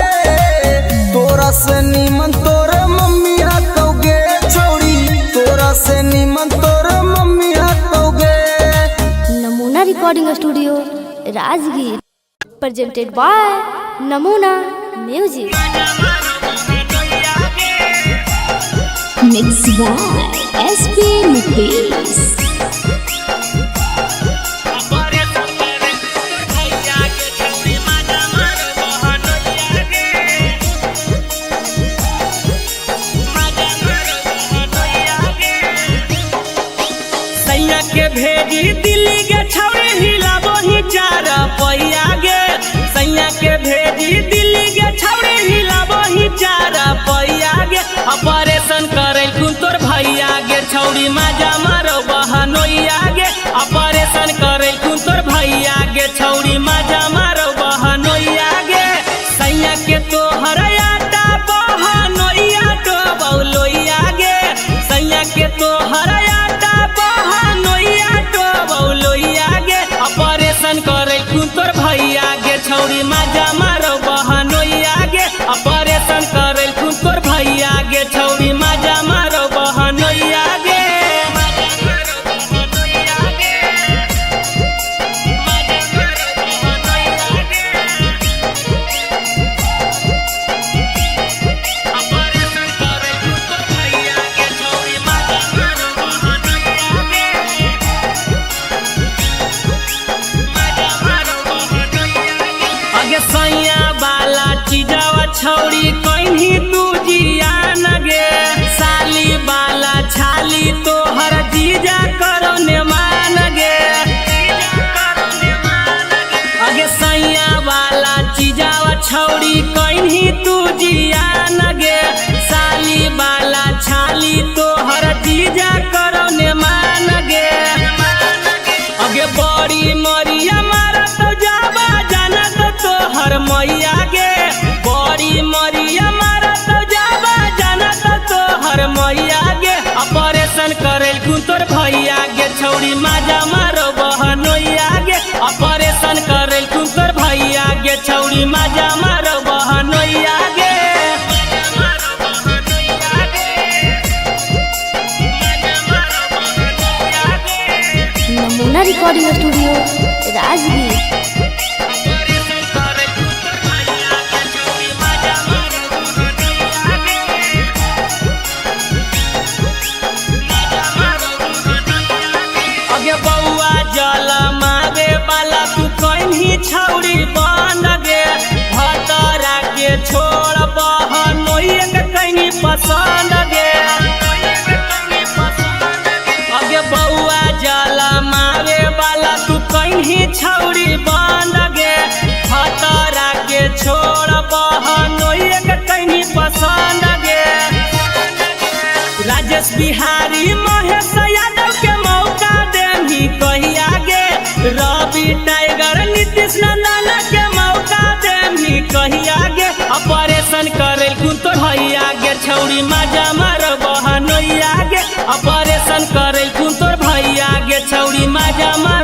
तोरा से नीमन तोर मम्मी हकोगे छौड़ी, तोरा से नीमन तोर मम्मी हकोगे। Namuna recording studio Rajgir. presented by Namuna music. Mixed by SP Nitish. सैया के भेजी दिल्ली के छौड़ी हिलाबो ही चार पैया गे। सैया के भेजी दिल्ली के छौड़ी हिलाबो ही चार पैया गे। ऑपरेशन करे कुन तोर भैया गे छौड़ी माजा मारो बहनोइया गे। ऑपरेशन करे कुन तोर भैया गे छौड़ी माजा मारो बहनोइया गे। सैया के तो हरयाटा बहनोइया तो बौलोइया गे। सैया के तो हरयाटा बहनोइया तो बौलोइया गे। ऑपरेशन करे कुन तोर भैया गे छौरी मजा मारो बहनोइया गे ऑपरेशन करे खून तोर भैया गे छौरी मजा मारो बहनोइया गे सैया वाला चीजावा छौरी कहीं तू जिया न गे साली वाला छाली तोहर जीजा करो ने मान गे अगे सैया वाला चीजावा छौरी कहीं तू जिया न गे साली वाला छाली तोहर जीजा करो ने मान गे अगे बड़ी मरिया मारा तो जाबा जाना तोहर मैया गे बड़ी मरिया मारा तो जाबा जाना तोहर मैया गे ऑपरेशन करे तोर भैया गे छौरी मजा मारो बहनोइया गे ऑपरेशन करे तोर भैया गे छौरी मजा मारो बहनोइया गे नमूना रिकॉर्डिंग स्टूडियो राजगीर। अगे बउआ जल मारे वाला तू कहीं छौरी बन गे भतरा के छोड़ बहनोइया के कहीं पसंद गे अगे बउआ जल मारे वाला तू कहीं छौरी बन गे भतरा के छोड़ बहनोइया के कहीं पसंद गे राजेश बिहारी महेश यादव के मौका देही कहिया गे रवि टाइगर नीतीश नंदन के मौका देही कहिया गे ऑपरेशन करे तोर भैया गे छौरी मजा मारो बहनोइया गे ऑपरेशन करे तोर भैया गे छौरी मजा मारो